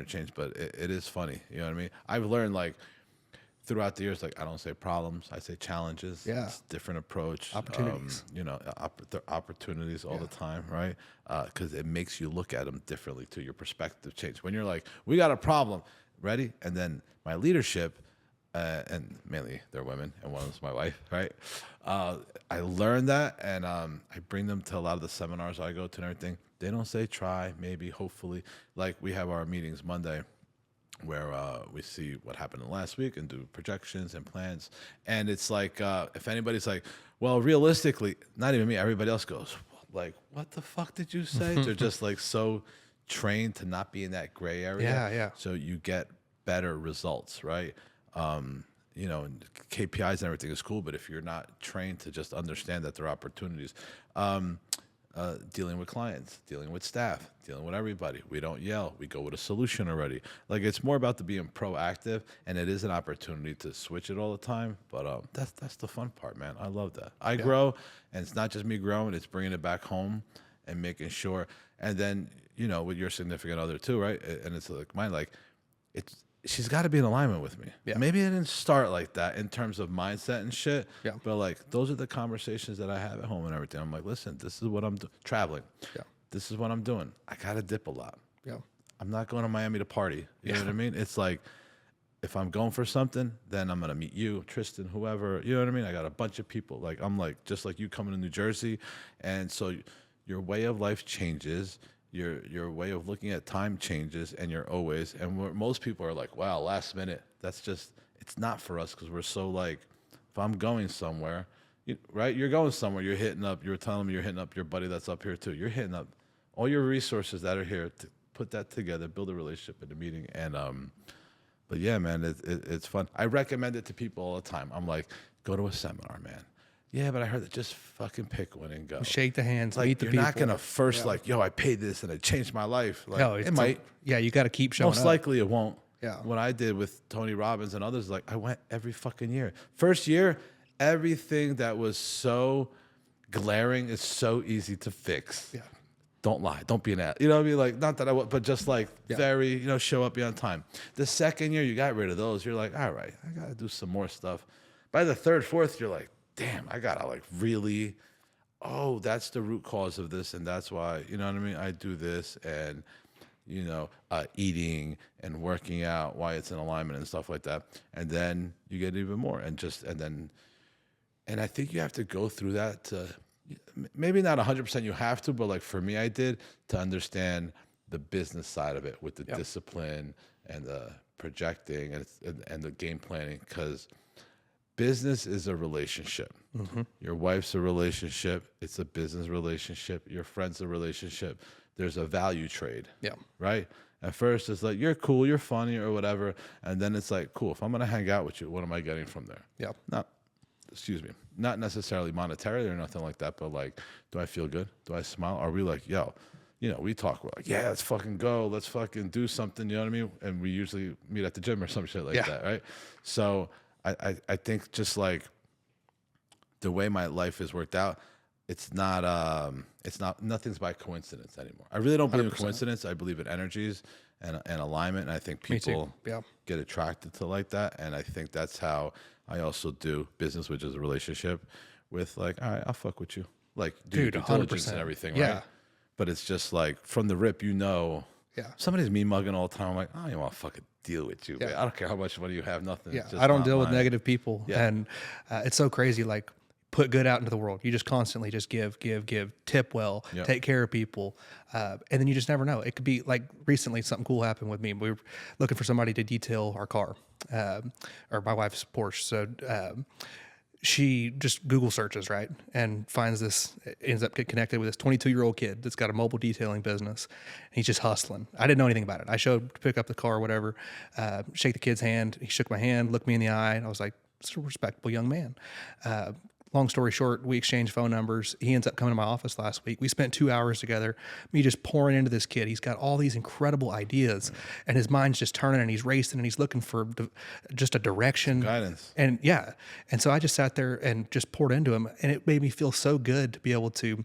changed, but it is funny, you know what I mean? I've learned like throughout the years, like I don't say problems, I say challenges. Yeah. It's different approach. Opportunities. You know, opportunities all the time, right? Because it makes you look at them differently too. Your perspective changes. When you're like, we got a problem, ready? And then my leadership, and mainly they're women, and one is my wife, right? I learned that, and I bring them to a lot of the seminars I go to and everything. They don't say try, maybe, hopefully. Like we have our meetings Monday, where we see what happened in the last week and do projections and plans. And it's like, if anybody's like, well, realistically, not even me, everybody else goes, like, what the fuck did you say? They're just like so trained to not be in that gray area. Yeah. So you get better results, right? You know, and KPIs and everything is cool, but if you're not trained to just understand that there are opportunities, dealing with clients, dealing with staff, dealing with everybody. We don't yell. We go with a solution already. Like it's more about the being proactive, and it is an opportunity to switch it all the time. But that's the fun part, man. I love that. I grow, and it's not just me growing. It's bringing it back home and making sure. And then you know, with your significant other too, right? And it's like mine. Like it's she's got to be in alignment with me. Yeah. Maybe it didn't start like that in terms of mindset and shit. Yeah. But like those are the conversations that I have at home and everything. I'm like, listen, this is what I'm traveling. Yeah. This is what I'm doing. I gotta dip a lot. Yeah. I'm not going to Miami to party. You know what I mean? It's like if I'm going for something, then I'm gonna meet you, Tristan, whoever. You know what I mean? I got a bunch of people. Like I'm like just like you coming to New Jersey, and so your way of life changes. Your way of looking at time changes, and you're always, and most people are like, wow, last minute. That's just, it's not for us because we're so like, if I'm going somewhere, right? You're going somewhere, you're hitting up, you're telling me you're hitting up your buddy that's up here too. You're hitting up all your resources that are here to put that together, build a relationship in the meeting. And, but yeah, man, it's fun. I recommend it to people all the time. I'm like, go to a seminar, man. Yeah, but I heard that just fucking pick one and go. Shake the hands, Like meet the you're people. not gonna first like, yo, I paid this and it changed my life. Like, No, it might. Yeah, you got to keep showing Most up. likely it won't. Yeah. What I did with Tony Robbins and others, like I went every fucking year. First year, everything that was so glaring is so easy to fix. Yeah. Don't lie. Don't be an ass. You know what I mean? Like, not that I would, but just like very, you know, show up, be on time. The second year, you got rid of those. You're like, all right, I got to do some more stuff. By the third, fourth, you're like, damn, I got to like really, oh, that's the root cause of this. And that's why, you know what I mean? I do this and, you know, eating and working out, why it's in alignment and stuff like that. And then you get even more and I think you have to go through that to, maybe not 100% you have to, but like for me, I did to understand the business side of it with the discipline and the projecting and the game planning, because business is a relationship. Mm-hmm. Your wife's a relationship. It's a business relationship. Your friend's a relationship. There's a value trade. Yeah. Right? At first, it's like, you're cool, you're funny or whatever. And then it's like, cool, if I'm going to hang out with you, what am I getting from there? Yeah. Not necessarily monetarily or nothing like that, but like, do I feel good? Do I smile? Are we like, yo, you know, we talk, we're like, yeah, let's fucking go. Let's fucking do something. You know what I mean? And we usually meet at the gym or some shit like that. Right? So I think just like the way my life is worked out, it's not nothing's by coincidence anymore. I really don't believe 100%. In coincidence. I believe in energies and alignment. And I think people get attracted to like that. And I think that's how I also do business, which is a relationship with like, all right, I'll fuck with you. Like do due diligence and everything, right? But it's just like from the rip, you know, somebody's me mugging all the time. I'm like, I don't even want to fucking deal with you. Man. I don't care how much money you have, nothing. Yeah, I don't deal with negative people. And it's so crazy. Like, put good out into the world. You just constantly just give, tip well, take care of people. And then you just never know. It could be like recently something cool happened with me. We were looking for somebody to detail our car, or my wife's Porsche. So she just Google searches, right? And finds this, ends up getting connected with this 22-year-old kid that's got a mobile detailing business. He's just hustling. I didn't know anything about it. I showed up to pick up the car or whatever, shake the kid's hand. He shook my hand, looked me in the eye, and I was like, just a respectable young man. Long story short, we exchanged phone numbers. He ends up coming to my office last week. We spent 2 hours together, me just pouring into this kid. He's got all these incredible ideas, and his mind's just turning, and he's racing, and he's looking for just a direction. Guidance. And yeah. And so I just sat there and just poured into him, and it made me feel so good to be able to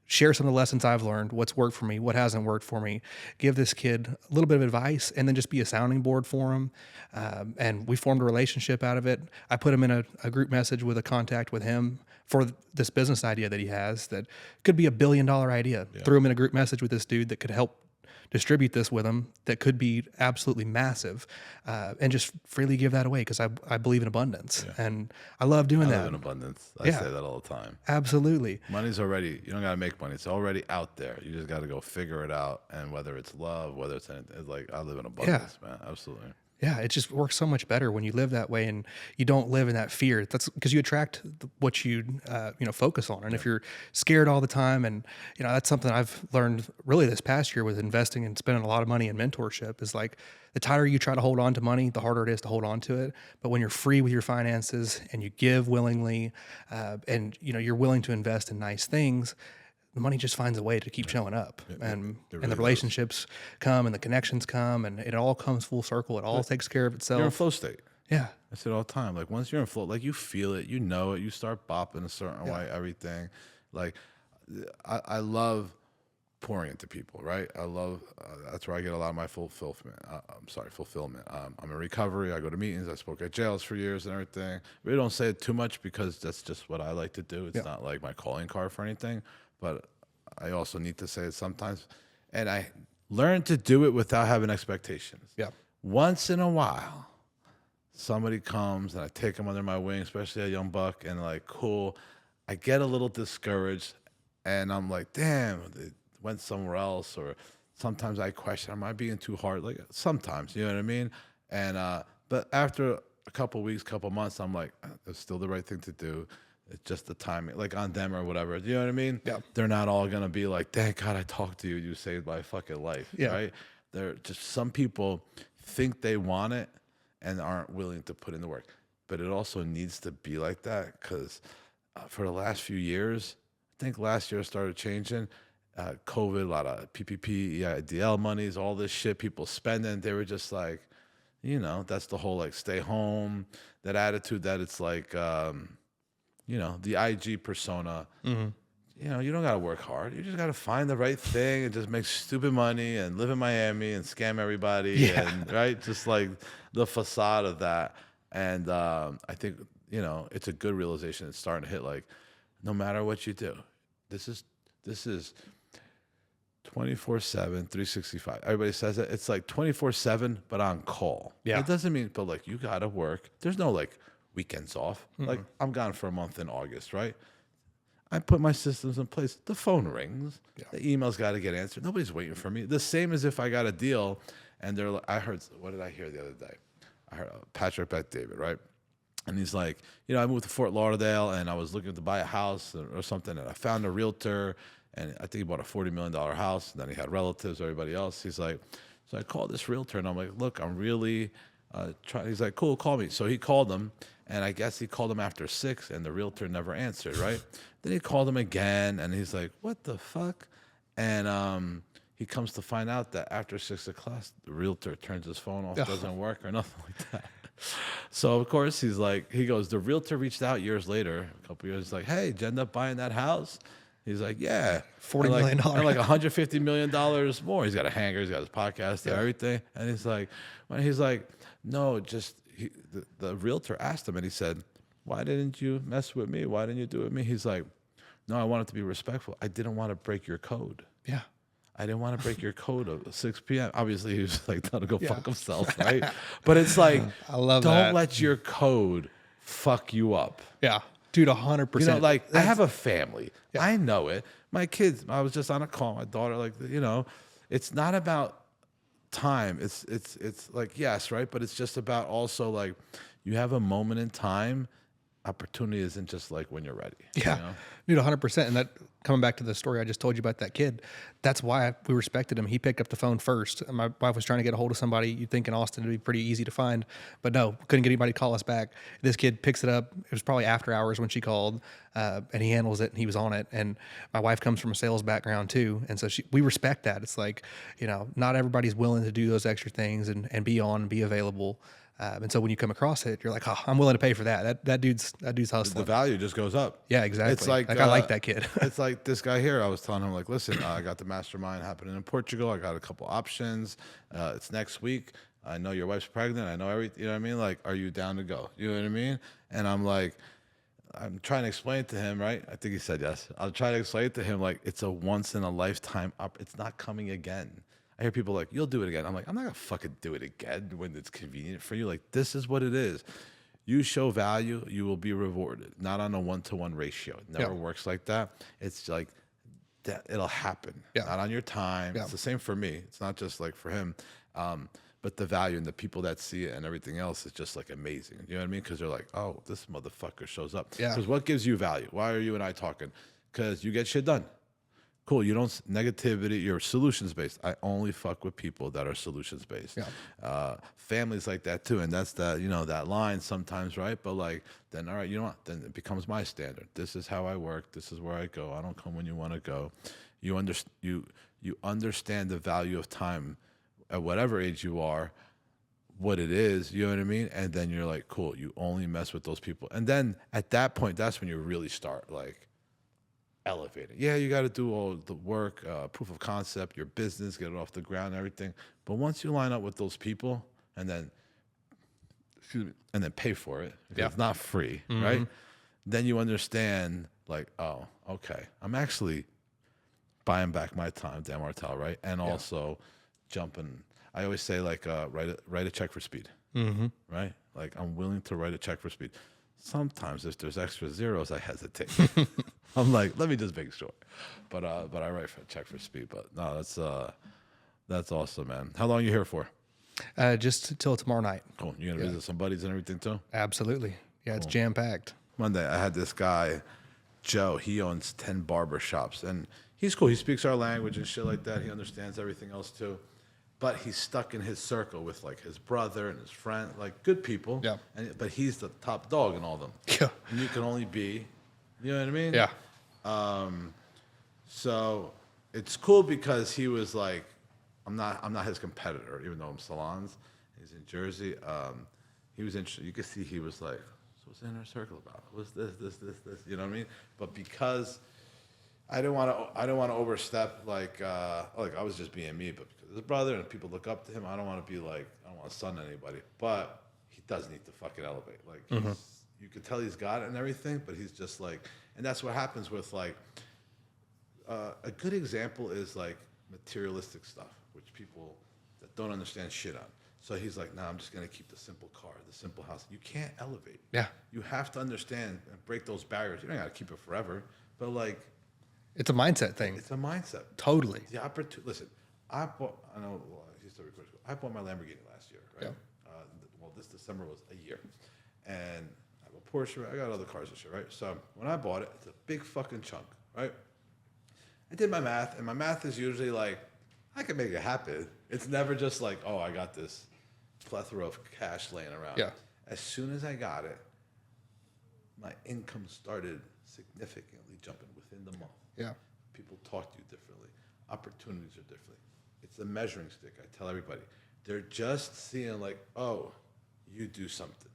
share some of the lessons I've learned, what's worked for me, what hasn't worked for me, give this kid a little bit of advice, and then just be a sounding board for him. And we formed a relationship out of it. I put him in a group message with a contact with him for this business idea that he has that could be $1 billion idea. Yeah. Threw him in a group message with this dude that could help distribute this with him, that could be absolutely massive, and just freely give that away, because I believe in abundance. Yeah. And I love doing that. I live in abundance. I say that all the time. Absolutely. Money's already, you don't got to make money. It's already out there. You just got to go figure it out. And whether it's love, whether it's anything, it's like, I live in abundance, man. Absolutely. Yeah, it just works so much better when you live that way and you don't live in that fear. That's because you attract what you focus on. And if you're scared all the time, and that's something I've learned really this past year with investing and spending a lot of money in mentorship, is like the tighter you try to hold on to money, the harder it is to hold on to it. But when you're free with your finances and you give willingly, and you're willing to invest in nice things, the money just finds a way to keep showing up, and the relationships come, and the connections come, and it all comes full circle. It all takes care of itself. You're in flow state. Yeah. I say it all the time. Like, once you're in flow, like, you feel it, you know it, you start bopping a certain way, everything. Like, I love pouring into people, right? I love, that's where I get a lot of my fulfillment. I'm in recovery. I go to meetings. I spoke at jails for years and everything. Really don't say it too much because that's just what I like to do. It's not like my calling card for anything. But I also need to say it sometimes. And I learned to do it without having expectations. Yeah. Once in a while, somebody comes and I take them under my wing, especially a young buck, and like, cool. I get a little discouraged, and I'm like, damn, it went somewhere else. Or sometimes I question, am I being too hard? Like, sometimes, you know what I mean? And but after a couple weeks, couple months, I'm like, it's still the right thing to do. It's just the timing, like on them or whatever. You know what I mean? Yeah. They're not all going to be like, thank God I talked to you. You saved my fucking life. Yeah. Right? They're just, some people think they want it and aren't willing to put in the work. But it also needs to be like that, because for the last few years, I think last year started changing. COVID, a lot of PPP, DL monies, all this shit people spending. They were just like, that's the whole like stay home, that attitude that it's like, the IG persona. Mm-hmm. You don't got to work hard. You just got to find the right thing and just make stupid money and live in Miami and scam everybody. And right, just like the facade of that. And I think it's a good realization. It's starting to hit, like, no matter what you do, this is 24/7, 365. Everybody says it. It's like 24/7, but on call. Yeah, it doesn't mean, but like, you got to work. There's no like weekends off. Mm-hmm. Like, I'm gone for a month in August, right? I put my systems in place. The phone rings. Yeah. The email's got to get answered. Nobody's waiting for me. The same as if I got a deal and they're like, what did I hear the other day? I heard Patrick Bet-David, right? And he's like, I moved to Fort Lauderdale and I was looking to buy a house or something, and I found a realtor, and I think he bought a $40 million house, and then he had relatives, everybody else. He's like, so I called this realtor and I'm like, look, I'm really trying. He's like, cool, call me. So he called him. And I guess he called him after 6, and the realtor never answered, right? Then he called him again, and he's like, what the fuck? And he comes to find out that after 6 o'clock, the realtor turns his phone off, doesn't work or nothing like that. So, of course, he goes, the realtor reached out years later, a couple years, like, hey, did you end up buying that house? He's like, yeah. $40 million. And like $150 million more. He's got a hangar, he's got his podcast, everything. And he's like, no, just... The realtor asked him, and he said, why didn't you mess with me? Why didn't you do it with me? He's like, no, I wanted to be respectful. I didn't want to break your code. Yeah. I didn't want to break your code at 6 p.m. Obviously, he was like, trying to go fuck himself, right? But it's like, I love don't that. let your code fuck you up. Yeah. Dude, 100%. Like, I have a family. Yeah. I know it. My kids, I was just on a call, my daughter, like, it's not about time. It's like, yes, right, but it's just about also, like, you have a moment in time, opportunity isn't just like when you're ready. Yeah, You know? dude, 100%. And that coming back to the story I just told you about that kid, that's why we respected him. He picked up the phone first. And my wife was trying to get a hold of somebody. You'd think in Austin it'd be pretty easy to find, but no, couldn't get anybody to call us back. This kid picks it up. It was probably after hours when she called, and he handles it and he was on it. And my wife comes from a sales background too. And so we respect that. It's like, not everybody's willing to do those extra things and be on and be available. And so when you come across it, you're like, oh, I'm willing to pay for that. That dude's The hustling. value just goes up. Yeah, exactly. It's like I like that kid. it's like this guy here. I was telling him like, listen, I got the mastermind happening in Portugal. I got a couple options. It's next week. I know your wife's pregnant. I know everything. You know what I mean? Like, are you down to go? You know what I mean? And I'm like, I'm trying to explain to him, right? I think he said yes. I'll try to explain to him like it's a once in a lifetime up. It's not coming again. I hear people like, you'll do it again. I'm like, I'm not gonna fucking do it again when it's convenient for you. Like, this is what it is. You show value, you will be rewarded. Not on a 1-to-1 ratio. It never works like that. It's like that it'll happen. Yeah. Not on your time. Yeah. It's the same for me. It's not just like for him. But the value and the people that see it and everything else is just like amazing. You know what I mean? Because they're like, oh, this motherfucker shows up. Yeah. Because what gives you value? Why are you and I talking? Because you get shit done. Cool. You don't negativity. You're solutions based. I only fuck with people that are solutions based. Yeah. Families like that too, and that's that that line sometimes, right? But like then, all right, you know what? Then it becomes my standard. This is how I work. This is where I go. I don't come when you want to go. You understand the value of time at whatever age you are, what it is. You know what I mean? And then you're like, cool. You only mess with those people, and then at that point, that's when you really start like elevating. Yeah, you got to do all the work, proof of concept, your business, get it off the ground, and everything. But once you line up with those people, and then, pay for it, because it's not free, right? Then you understand, like, oh, okay, I'm actually buying back my time, Dan Martell, right? And also jumping. I always say, like, write a check for speed, right? Like, I'm willing to write a check for speed. Sometimes if there's extra zeros, I hesitate. I'm like, let me just make sure. But I write for a check for speed. But no, that's awesome, man. How long are you here for? Just till tomorrow night. Cool. You gonna visit some buddies and everything too? Absolutely. Yeah, it's jam packed. Monday, I had this guy, Joe. He owns 10 barber shops, and he's cool. He speaks our language and shit like that. He understands everything else too. But he's stuck in his circle with like his brother and his friend, like good people. Yeah. But he's the top dog in all of them. Yeah. And you can only be, you know what I mean? Yeah. So it's cool because he was like, I'm not his competitor, even though I'm Salons. He's in Jersey. He was interested. You could see he was like, so what's the inner circle about? What's this? You know what I mean? But because I didn't want to overstep, like I was just being me, but because his brother and people look up to him, I don't want to be like, I don't want to stun anybody. But he does need to fucking elevate. Like you could tell he's got it and everything, but he's just like, and that's what happens with like, a good example is like materialistic stuff, which people that don't understand shit on. So he's like, nah, I'm just gonna keep the simple car, the simple house. You can't elevate. Yeah. You have to understand and break those barriers. You don't gotta keep it forever, but like, It's a mindset thing. it's a mindset. Totally. The opportunity. Listen, I bought my Lamborghini last year, right? Yeah. Well, this December was a year, and I have a Porsche. I got other cars this year, right? So when I bought it, it's a big fucking chunk, right? I did my math, and my math is usually like, I can make it happen. It's never just like, oh, I got this plethora of cash laying around. Yeah. As soon as I got it, my income started significantly jumping within the month. Yeah. People talk to you differently. Opportunities are different. It's the measuring stick. I tell everybody. They're just seeing like, oh, you do something.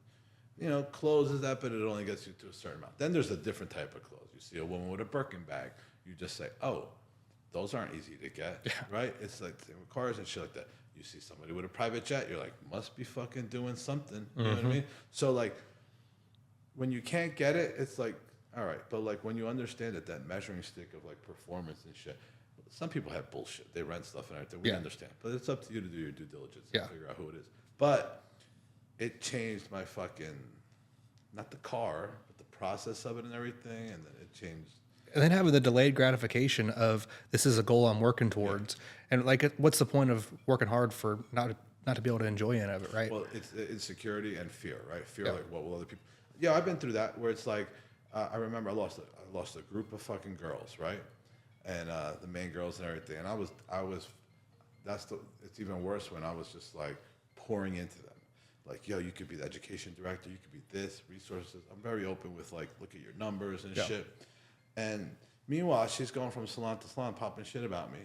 You know, clothes is that, but it only gets you to a certain amount. Then there's a different type of clothes. You see a woman with a Birkin bag. You just say, oh, those aren't easy to get, right? It's like same with cars and shit like that. You see somebody with a private jet, you're like, must be fucking doing something. You know what I mean? So like, when you can't get it, it's like, all right. But like when you understand that measuring stick of like performance and shit, some people have bullshit. They rent stuff and everything. We understand. But it's up to you to do your due diligence and figure out who it is. But it changed my fucking, not the car, but the process of it and everything. And then it changed. And then having the delayed gratification of this is a goal I'm working towards. And like, what's the point of working hard for not to be able to enjoy any of it, right? Well, it's insecurity and fear, right? Fear, like, what will other people... Yeah, I've been through that where it's like, I remember I lost a group of fucking girls, right? And the main girls and everything. And it's even worse when I was just like pouring into them. Like, yo, you could be the education director, you could be this, resources. I'm very open with like, look at your numbers and shit. And meanwhile, she's going from salon to salon, popping shit about me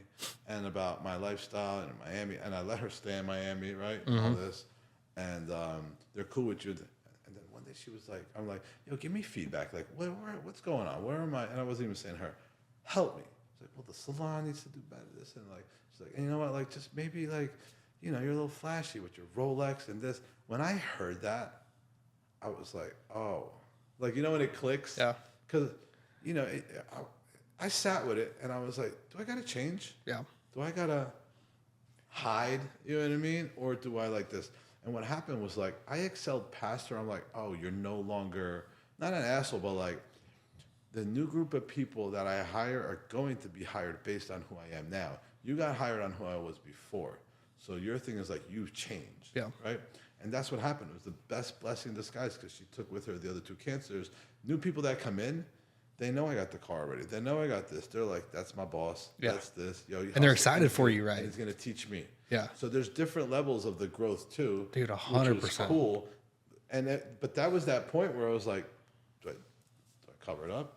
and about my lifestyle and Miami. And I let her stay in Miami, right? All this. And they're cool with you. And then one day she was like, I'm like, yo, give me feedback. Like, what's going on? Where am I? And I wasn't even saying to her, help me. It's like, well, the salon needs to do better this. And like, she's like, and you know what? Like, just maybe like, you know, you're a little flashy with your Rolex and this. When I heard that, I was like, oh, like, you know, when it clicks? Yeah. Because, you know, I sat with it and I was like, do I got to change? Yeah. Do I got to hide? You know what I mean? Or do I like this? And what happened was like, I excelled past her. I'm like, oh, you're no longer, not an asshole, but like, the new group of people that I hire are going to be hired based on who I am now. You got hired on who I was before. So your thing is like, you've changed. Yeah. Right? And that's what happened. It was the best blessing in disguise because she took with her the other 2 cancers. New people that come in, they know I got the car already. They know I got this. They're like, that's my boss. Yeah. That's this. Yo, And they're excited for you, right? And he's going to teach me. Yeah. So there's different levels of the growth too. Dude, which was 100%. cool. And but that was that point where I was like, do I cover it up?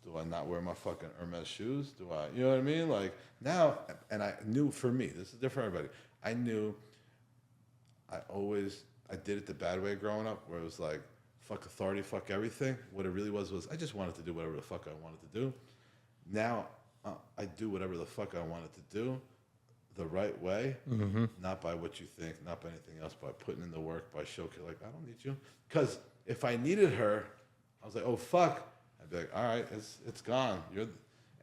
Do I not wear my fucking Hermes shoes? Do I, you know what I mean? Like now, and I knew for me, this is different for everybody. I knew I did it the bad way growing up where it was like, fuck authority, fuck everything. What it really was I just wanted to do whatever the fuck I wanted to do. Now I do whatever the fuck I wanted to do the right way, not by what you think, not by anything else, by putting in the work, by showcasing, like, I don't need you. Because if I needed her, I was like, oh, fuck. I'd be like, all right, it's gone.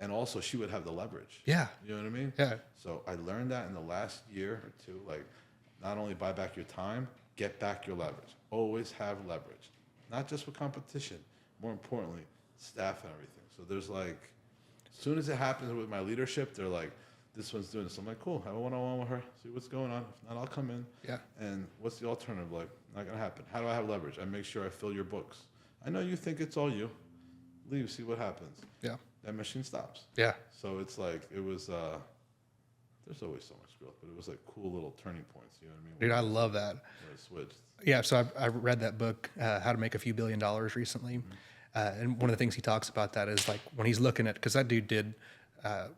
And also she would have the leverage. Yeah. You know what I mean? Yeah. So I learned that in the last year or two, like, not only buy back your time, get back your leverage. Always have leverage. Not just with competition, more importantly, staff and everything. So there's like, as soon as it happens with my leadership, they're like, this one's doing this. I'm like, cool, have a one-on-one with her, see what's going on. If not, I'll come in. Yeah. And what's the alternative? Like, not gonna happen. How do I have leverage? I make sure I fill your books. I know you think it's all you. Leave, see what happens. Yeah. That machine stops. Yeah. So it's like, it was, there's always so much growth, but it was like cool little turning points, you know what I mean? Dude, I love that. Where it switched. Yeah, so I read that book, How to Make a Few $1 Billion recently. And one of the things he talks about that is like when he's looking at, because that dude did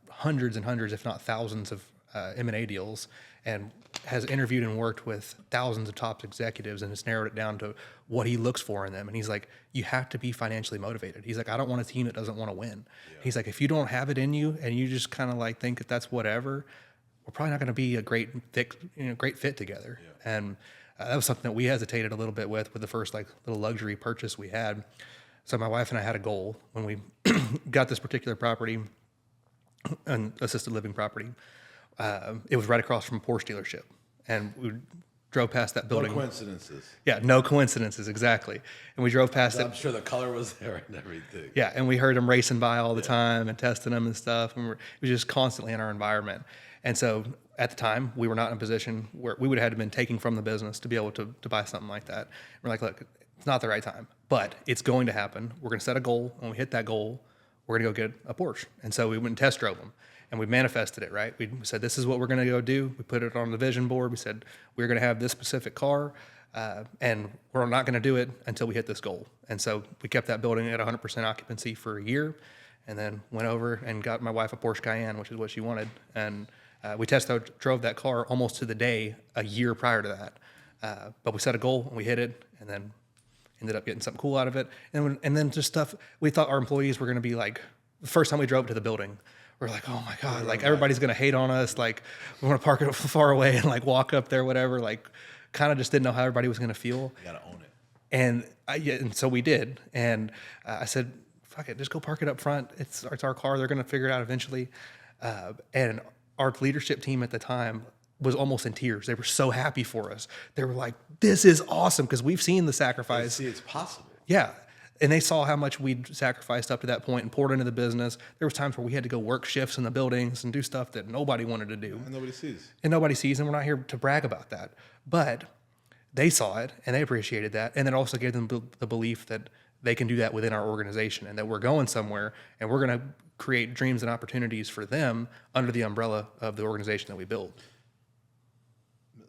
hundreds and hundreds, if not thousands of M&A deals and has interviewed and worked with thousands of top executives and has narrowed it down to what he looks for in them. And he's like, you have to be financially motivated. He's like, I don't want a team that doesn't want to win. Yeah. He's like, if you don't have it in you and you just kind of like think that that's whatever, we're probably not going to be a great fit together. Yeah. And that was something that we hesitated a little bit with the first like little luxury purchase we had. So my wife and I had a goal when we got this particular property, an assisted living property. It was right across from a Porsche dealership, and we drove past that building. No coincidences. Yeah, no coincidences, exactly. And we drove past it. I'm sure the color was there and everything. Yeah, and we heard them racing by all the time and testing them and stuff. And it was just constantly in our environment. And so at the time, we were not in a position where we would have had been taking from the business to be able to buy something like that. And we're like, look, it's not the right time, but it's going to happen. We're going to set a goal. When we hit that goal, we're going to go get a Porsche. And so we went and test drove them. And we manifested it, right? We said, this is what we're going to go do. We put it on the vision board. We said, we're going to have this specific car, and we're not going to do it until we hit this goal. And so we kept that building at 100% occupancy for a year, and then went over and got my wife a Porsche Cayenne, which is what she wanted. And we drove that car almost to the day a year prior to that. But we set a goal, and we hit it, and then ended up getting something cool out of it. And then just stuff, we thought our employees were going to be like, the first time we drove to the building, we're like, oh my God, like everybody's going to hate on us. Like we want to park it far away and like walk up there, whatever. Like kind of just didn't know how everybody was going to feel. You got to own it. And so we did. And I said, fuck it, just go park it up front. It's our car. They're going to figure it out eventually. And our leadership team at the time was almost in tears. They were so happy for us. They were like, this is awesome. Cause we've seen the sacrifice. See, it's possible. Yeah. And they saw how much we'd sacrificed up to that point and poured into the business. There was times where we had to go work shifts in the buildings and do stuff that nobody wanted to do. And nobody sees. And nobody sees, and we're not here to brag about that. But they saw it and they appreciated that, and then also gave them the belief that they can do that within our organization and that we're going somewhere and we're going to create dreams and opportunities for them under the umbrella of the organization that we build.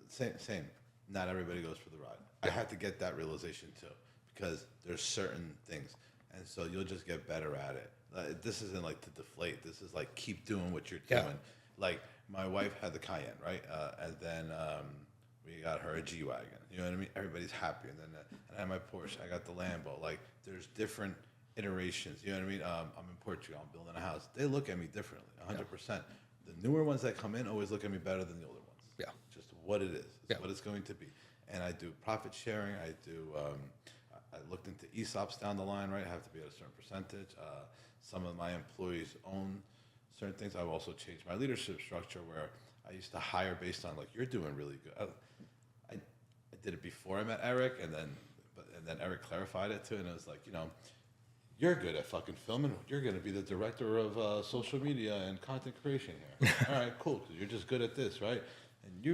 Same. Not everybody goes for the ride. I had to get that realization too, because there's certain things, and so you'll just get better at it. This isn't like to deflate. This is like keep doing what you're doing. Like my wife had the Cayenne, right? And then we got her a G-Wagon. You know what I mean? Everybody's happy. And then I had my Porsche. I got the Lambo. Like there's different iterations. You know what I mean? I'm in Portugal. I'm building a house. They look at me differently, 100%. The newer ones that come in always look at me better than the older ones. Yeah. Just what it is. It's what it's going to be. And I do profit sharing. I do. I looked into ESOPs down the line, right? I have to be at a certain percentage. Some of my employees own certain things. I've also changed my leadership structure where I used to hire based on like, you're doing really good. I did it before I met Eric, and then Eric clarified it too, and it was like, you know, you're good at fucking filming. You're going to be the director of social media and content creation here. All right, cool, because you're just good at this, right? And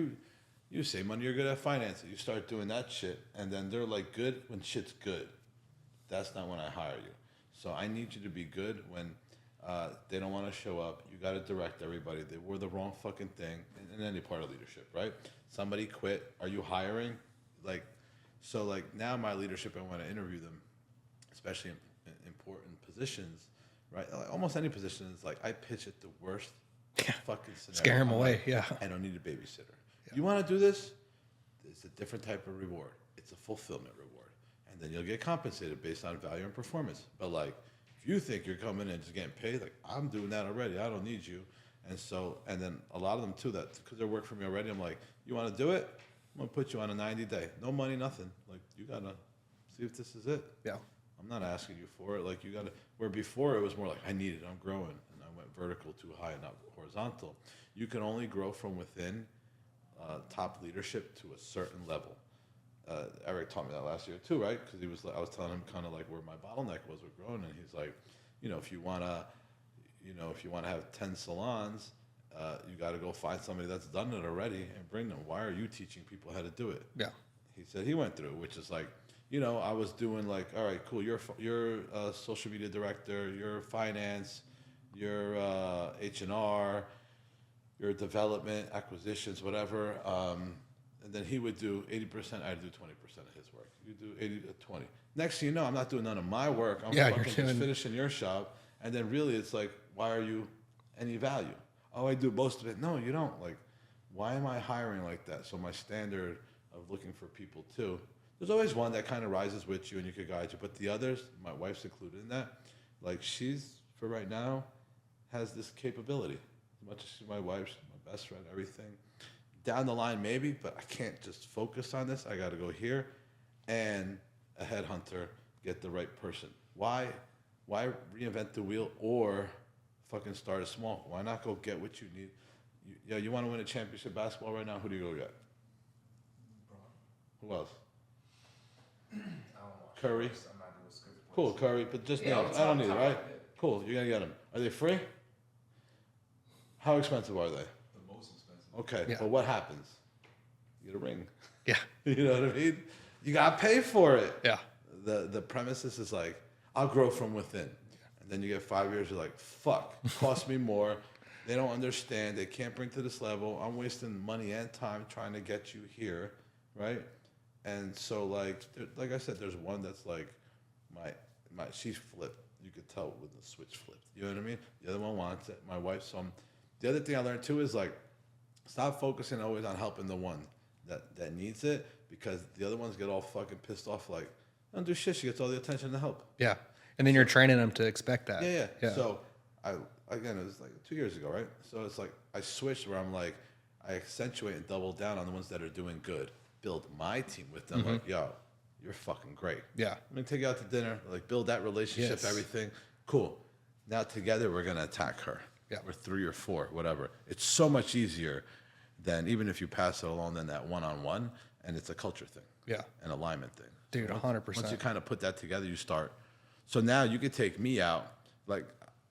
you save money, you're good at finance. You start doing that shit, and then they're like good when shit's good. That's not when I hire you. So I need you to be good when they don't want to show up. You got to direct everybody. They wore the wrong fucking thing in any part of leadership, right? Somebody quit. Are you hiring? Like, so like now my leadership, I want to interview them, especially in important positions, right? Like almost any position is like I pitch it the worst fucking scenario. Scare them away. Like, I don't need a babysitter. You want to do this? It's a different type of reward. It's a fulfillment reward. And then you'll get compensated based on value and performance. But like, if you think you're coming in and just getting paid, like I'm doing that already. I don't need you. And so, and then a lot of them too, that because they work for me already, I'm like, you want to do it? I'm going to put you on a 90-day. No money, nothing. Like, you got to see if this is it. Yeah. I'm not asking you for it. Like, you got to, where before it was more like, I need it. I'm growing. And I went vertical too high, not horizontal. You can only grow from within top leadership to a certain level. Eric taught me that last year too, right? Because I was telling him kind of like where my bottleneck was with growing, and he's like, you know, if you want to have 10 salons, you got to go find somebody that's done it already and bring them. Why are you teaching people how to do it? Yeah. He said he went through, which is like, you know, I was doing like, all right, cool. You're a social media director. You're finance. You're H&R. Your development, acquisitions, whatever, and then he would do 80%, I'd do 20% of his work. You do 80 to 20. Next thing you know, I'm not doing none of my work. I'm fucking just finishing your shop. And then really it's like, why are you any value? Oh, I do most of it. No, you don't. Like, why am I hiring like that? So my standard of looking for people too, there's always one that kind of rises with you and you could guide you. But the others, my wife's included in that, like she's, for right now, has this capability. As much as she's my wife, she's my best friend, everything. Down the line, maybe, but I can't just focus on this. I got to go here and a headhunter, get the right person. Why reinvent the wheel or fucking start small? Why not go get what you need? You want to win a championship basketball right now? Who do you go get? Who else? Curry. Cool, Curry, but just names. I don't need it, right? Cool, you're going to get them. Are they free? How expensive are they? The most expensive. Okay, but what happens? You get a ring. Yeah. You know what I mean? You got to pay for it. Yeah. The premises is like, I'll grow from within. And then you get 5 years, you're like, fuck, it costs me more. They don't understand. They can't bring to this level. I'm wasting money and time trying to get you here, right? And so, like I said, there's one that's like, she's flipped. You could tell when the switch flipped. You know what I mean? The other one wants it. My wife, the other thing I learned too is like, stop focusing always on helping the one that needs it, because the other ones get all fucking pissed off like, don't do shit. She gets all the attention to help. Yeah. And then you're training them to expect that. Yeah. So it was like 2 years ago, right? So it's like I switched where I'm like, I accentuate and double down on the ones that are doing good. Build my team with them. Like, yo, you're fucking great. Yeah. I'm gonna take you out to dinner. Like, build that relationship. Yes. Everything. Cool. Now together we're gonna attack her. Yeah. Or 3 or 4, whatever. It's so much easier than even if you pass it along than that one-on-one, and it's a culture thing. Yeah. An alignment thing. Dude, 100%. Once you kind of put that together, you start. So now you could take me out. Like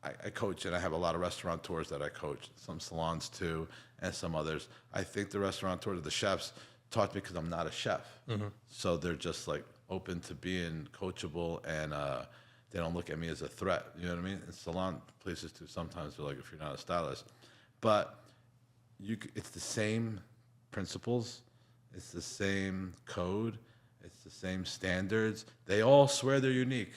I coach, and I have a lot of restaurateurs that I coach, some salons too, and some others. I think the restaurateurs, the chefs, taught me because I'm not a chef. So they're just like open to being coachable, and they don't look at me as a threat. You know what I mean? And salon places too, sometimes they're like, if you're not a stylist. But it's the same principles, it's the same code, it's the same standards. They all swear they're unique.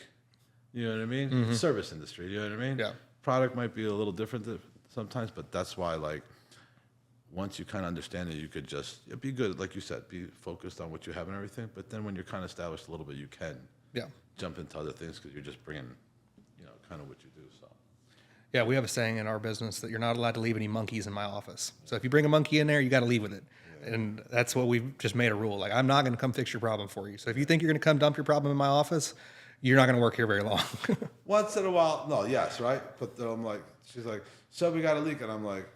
You know what I mean? Service industry, you know what I mean? Yeah. Product might be a little different sometimes, but that's why, like, once you kind of understand it, you could just be good, like you said, be focused on what you have and everything. But then when you're kind of established a little bit, you can Yeah. jump into other things because you're just bringing, kind of what you do. So Yeah, we have a saying in our business that you're not allowed to leave any monkeys in my office. So if you bring a monkey in there, you got to leave with it. And that's what we've just made a rule. Like, I'm not going to come fix your problem for you. So if you think you're going to come dump your problem in my office, you're not going to work here very long. once in a while, no, yes, right. But then I'm like, she's like, so we got a leak, and I'm like,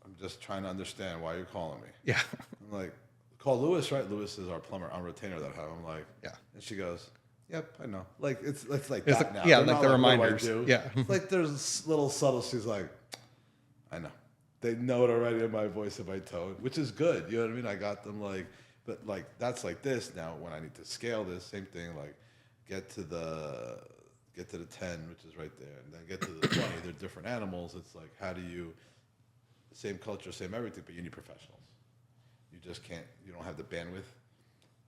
I'm just trying to understand why you're calling me. Yeah. I'm like, call Lewis, right? Lewis is our plumber on retainer that I have. I'm like, Yeah. And she goes, yep, I know. Like it's like It's that like- now. yeah, They're like not the what do I reminders. do? Yeah. It's like there's little subtle. She's like, I know. They know it already in my voice and my tone, which is good. You know what I mean? I got them like, but like that's like this now. When I need to scale this, same thing. Like get to the 10, which is right there, and then get to the 20. They're different animals. It's like, how do you, same culture, same everything, but you need professionals. You just can't. You don't have the bandwidth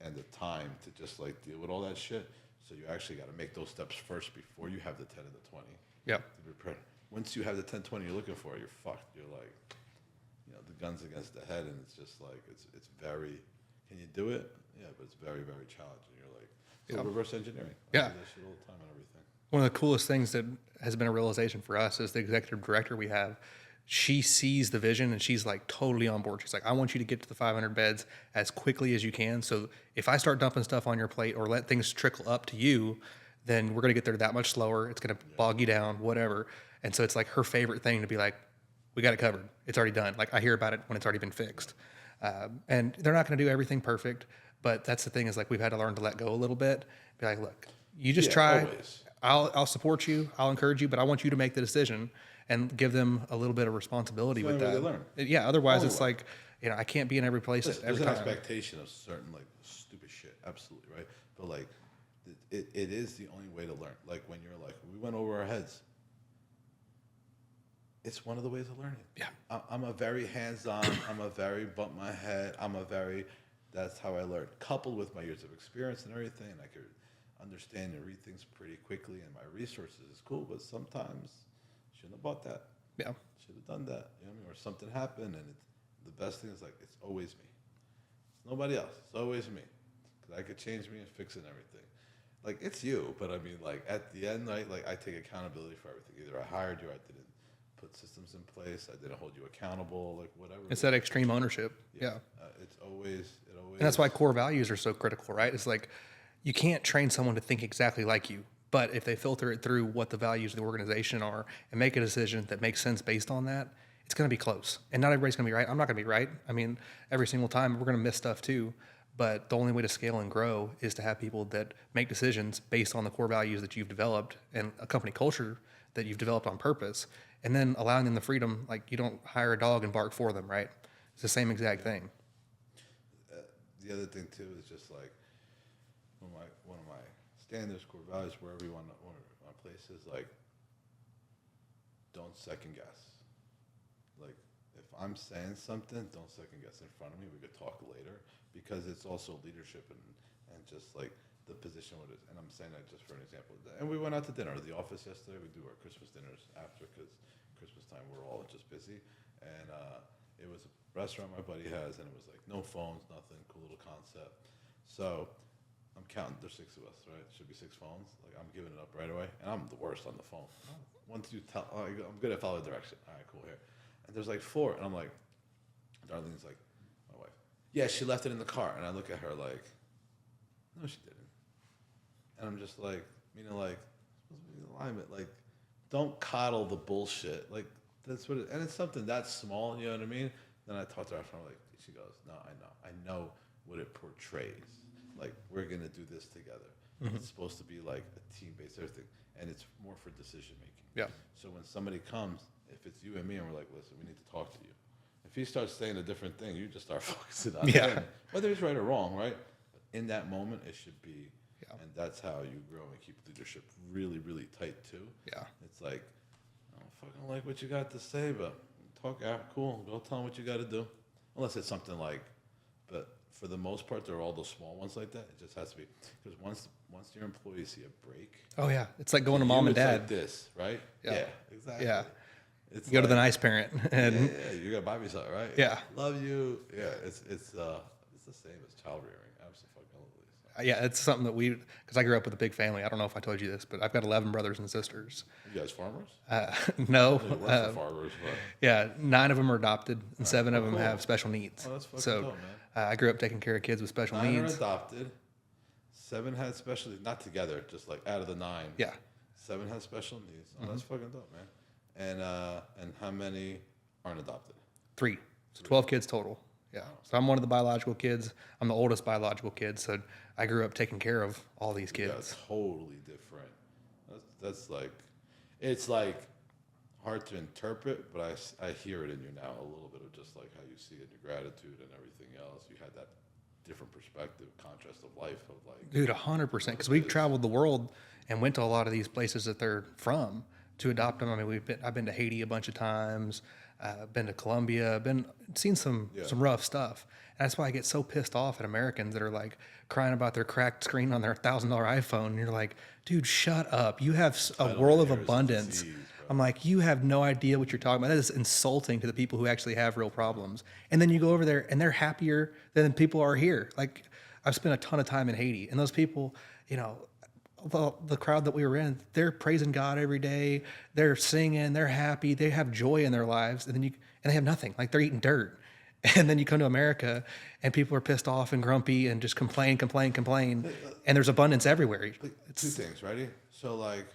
and the time to just like deal with all that shit. So you actually got to make those steps first before you have the 10 and the 20. Yeah. To be prepared. Once you have the 10, 20 you're looking for, you're fucked. You're like, the guns against the head, and it's just like it's very. Can you do it? Yeah, but it's very, very challenging. You're like, so Yeah. reverse engineering. Yeah. I do that shit all the time and everything. One of the coolest things that has been a realization for us is the executive director we have. She sees the vision and she's like totally on board. She's like, I want you to get to the 500 beds as quickly as you can. So if I start dumping stuff on your plate or let things trickle up to you, then we're going to get there that much slower. It's going to bog you down, whatever. And so it's like her favorite thing to be like, we got it covered. It's already done. Like I hear about it when it's already been fixed. And they're not going to do everything perfect, but that's the thing is like we've had to learn to let go a little bit. Be like, look, you just Yeah, try. always. I'll support you. I'll encourage you, but I want you to make the decision and give them a little bit of responsibility It's with the only that. way they learn. Yeah. Otherwise, Only it's way. like I can't be in every place Listen, at every there's an time. expectation of certain like stupid shit, absolutely right. But like, it is the only way to learn. Like when you're like, we went over our heads. It's one of the ways of learning. Yeah. I'm a very hands-on. I'm a very bump my head. That's how I learn. Coupled with my years of experience and everything, I could understand and read things pretty quickly, and my resources is cool. But sometimes, shouldn't have bought that. Yeah. Should have done that. You know what I mean? Or something happened, and the best thing is like it's always me. It's nobody else. It's always me, because I could change me and fix it and everything. Like it's you, but I mean, like at the end, like I take accountability for everything. Either I hired you, or I didn't put systems in place. I didn't hold you accountable. Like whatever. It's that extreme ownership. Yeah. It's always. And that's why core values are so critical, right? It's like you can't train someone to think exactly like you, but if they filter it through what the values of the organization are and make a decision that makes sense based on that, it's going to be close. And not everybody's going to be right. I'm not going to be right. I mean, every single time we're going to miss stuff too. But the only way to scale and grow is to have people that make decisions based on the core values that you've developed and a company culture that you've developed on purpose, and then allowing them the freedom. Like you don't hire a dog and bark for them, right? It's the same exact thing. The other thing too is just like one of my standards, core values, wherever you want my place is like, don't second guess. Like if I'm saying something, don't second guess in front of me. We could talk later, because it's also leadership and just like the position what it is. And I'm saying that just for an example. And we went out to dinner at the office yesterday. We do our Christmas dinners after, because Christmas time we're all just busy. And it was a restaurant my buddy has, and it was like no phones, nothing, cool little concept. So I'm counting, there's 6 of us, right? Should be 6 phones. Like I'm giving it up right away, and I'm the worst on the phone. Once you tell, I'm good at following direction. All right, cool here. And there's like 4, and I'm like, Darlene's like, my wife, yeah, she left it in the car, and I look at her like, no, she didn't. And I'm just like, meaning like, supposed to be in alignment. Like, don't coddle the bullshit. Like that's what, and it's something that's small. You know what I mean? Then I talked to her, and I'm like, she goes, no, I know what it portrays. Like we're gonna do this together. Mm-hmm. It's supposed to be like a team-based everything, and it's more for decision making. Yeah. So when somebody comes, if it's you and me, and we're like, listen, we need to talk to you, If he starts saying a different thing, you just start focusing on Yeah. him. Whether he's right or wrong, right? But in that moment, it should be. Yeah. And that's how you grow and keep leadership really, really tight, too. Yeah. It's like, I don't fucking like what you got to say, but talk out, cool. Go tell them what you got to do. Unless it's something like, but for the most part, there are all those small ones like that. It just has to be. Because once your employees see a break, Oh yeah, it's like going to you, mom and it's dad. like this, right? Yeah. Exactly. Yeah. It's You go to the like, nice parent, and yeah, you gotta buy me something, right? Yeah. Love you. Yeah, it's the same as child rearing. Absolutely. yeah, it's something that because I grew up with a big family. I don't know if I told you this, but I've got 11 brothers and sisters. You guys farmers? No, You work for farmers, but yeah, 9 of them are adopted, and 7 of them cool. have special needs. Oh, that's fucking So dope, man. I grew up taking care of kids with special 9 are needs. adopted. 7 had special, not together, just like out of the 9. Yeah, 7 had special needs. Oh, that's fucking dope, man. And how many aren't adopted? 3. So 12 kids total. Yeah. So I'm one of the biological kids. I'm the oldest biological kid. So I grew up taking care of all these Yeah, kids. totally different. That's like, it's like hard to interpret, but I hear it in you now a little bit of just like how you see it in your gratitude and everything else. You had that different perspective, contrast of life of like, Dude, 100%. Because we traveled the world and went to a lot of these places that they're from to adopt them. I mean, I've been to Haiti a bunch of times. Been to Colombia. Seen some rough stuff. And that's why I get so pissed off at Americans that are like crying about their cracked screen on their $1,000 iPhone. And you're like, dude, shut up. You have a world of abundance. I'm like, you have no idea what you're talking about. That is insulting to the people who actually have real problems. And then you go over there and they're happier than people are here. Like, I've spent a ton of time in Haiti, and those people, you know, the crowd that we were in, they're praising God every day. They're singing. They're happy. They have joy in their lives. And then they have nothing. Like, they're eating dirt. And then you come to America, and people are pissed off and grumpy and just complain. And there's abundance everywhere. Two things, right? So like,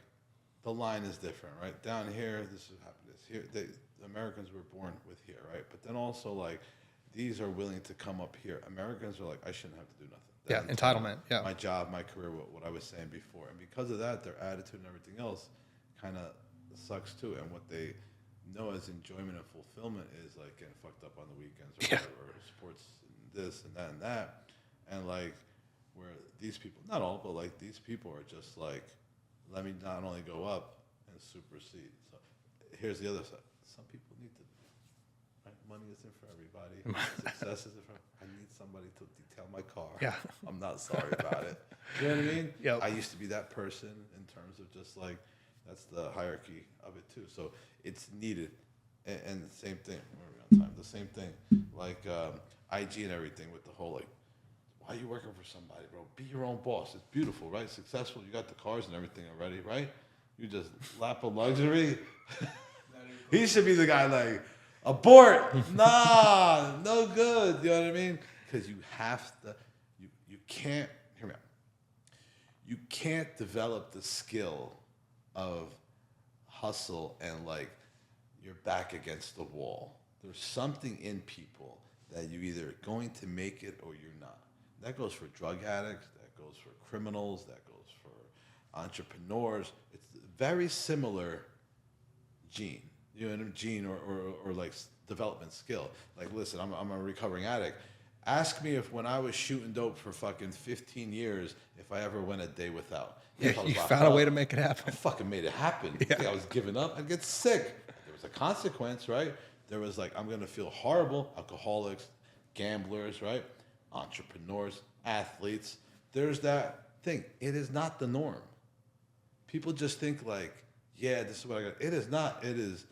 the line is different, right? Down here, this is happening. Here, the Americans were born with here, right? But then also like, these are willing to come up here. Americans are like, I shouldn't have to do nothing. Yeah, entitlement. Yeah. My job, my career, what I was saying before. And because of that, their attitude and everything else kind of sucks too. And what they know as enjoyment and fulfillment is like getting fucked up on the weekends or whatever, or sports and this and that and that. And like, where these people, not all, but like these people are just like, let me not only go up and supersede. So here's the other side. Some people need to, right? Money isn't for everybody. Success isn't for, I need somebody to detail my car. Yeah. I'm not sorry about it. You know what I mean? Yep. I used to be that person in terms of just like, that's the hierarchy of it too. So it's needed. And the same thing, where are we on time? The same thing, like IG and everything with the whole like, why are you working for somebody, bro? Be your own boss. It's beautiful, right? Successful. You got the cars and everything already, right? You just lap of luxury. He should be the guy like, abort. Nah, no good. You know what I mean? Because you have to, you can't, hear me out. You can't develop the skill of hustle and like you're back against the wall. There's something in people that you either going to make it or you're not. That goes for drug addicts, that goes for criminals, that goes for entrepreneurs. It's very similar gene, you know, gene or like development skill. Like, listen, I'm a recovering addict. Ask me if when I was shooting dope for fucking 15 years, if I ever went a day without. Yeah, If I was you locked found a up, way to make it I happen. fucking made it happen. Yeah. I think I was giving up. I'd get sick. There was a consequence, right? There was like, I'm going to feel horrible. Alcoholics, gamblers, right? Entrepreneurs, athletes. There's that thing. It is not the norm. People just think like, yeah, this is what I got. It is not. It is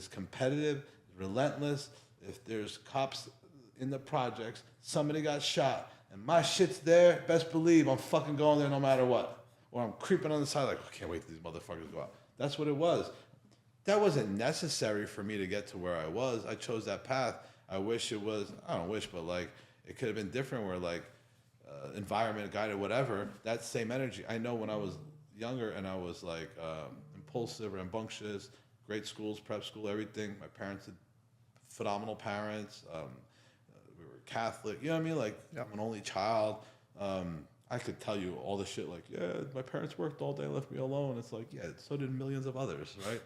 competitive, relentless. If there's cops in the projects, somebody got shot, and my shit's there, best believe I'm fucking going there no matter what. Or I'm creeping on the side like, I can't wait till these motherfuckers go out. That's what it was. That wasn't necessary for me to get to where I was. I chose that path. I wish it was, I don't wish, but like, it could have been different where like, environment guided, whatever, that same energy. I know when I was younger and I was like impulsive, rambunctious, great schools, prep school, everything. My parents had phenomenal parents. We were Catholic, you know what I mean? Like, I'm an only child. I could tell you all the shit like, yeah, my parents worked all day, left me alone. It's like, yeah, so did millions of others, right?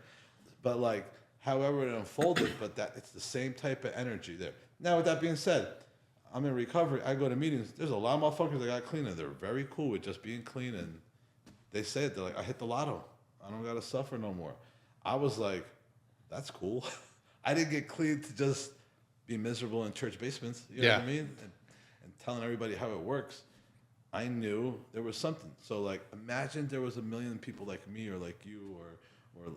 But like however it unfolded, but that it's the same type of energy there. Now, with that being said, I'm in recovery. I go to meetings. There's a lot of motherfuckers that got clean, and they're very cool with just being clean. And they say it. They're like, I hit the lotto. I don't gotta suffer no more. I was like, that's cool. I didn't get clean to just be miserable in church basements. You know what I mean? And telling everybody how it works. I knew there was something. So like, imagine there was a million people like me or like you or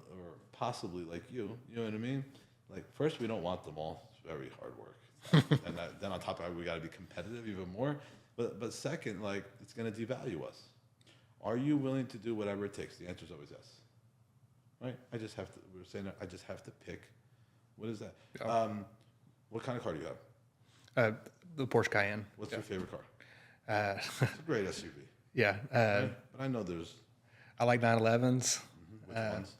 possibly like you. You know what I mean? Like, first, we don't want them all. It's very hard work. And then on top of that, we got to be competitive even more. But second, like, it's going to devalue us. Are you willing to do whatever it takes? The answer is always yes. Right? I just have to. We were saying that I just have to pick. What is that? Yeah. What kind of car do you have? The Porsche Cayenne. What's your favorite car? It's a great SUV. Yeah. Right? But I know there's. I like 911s. Which ones?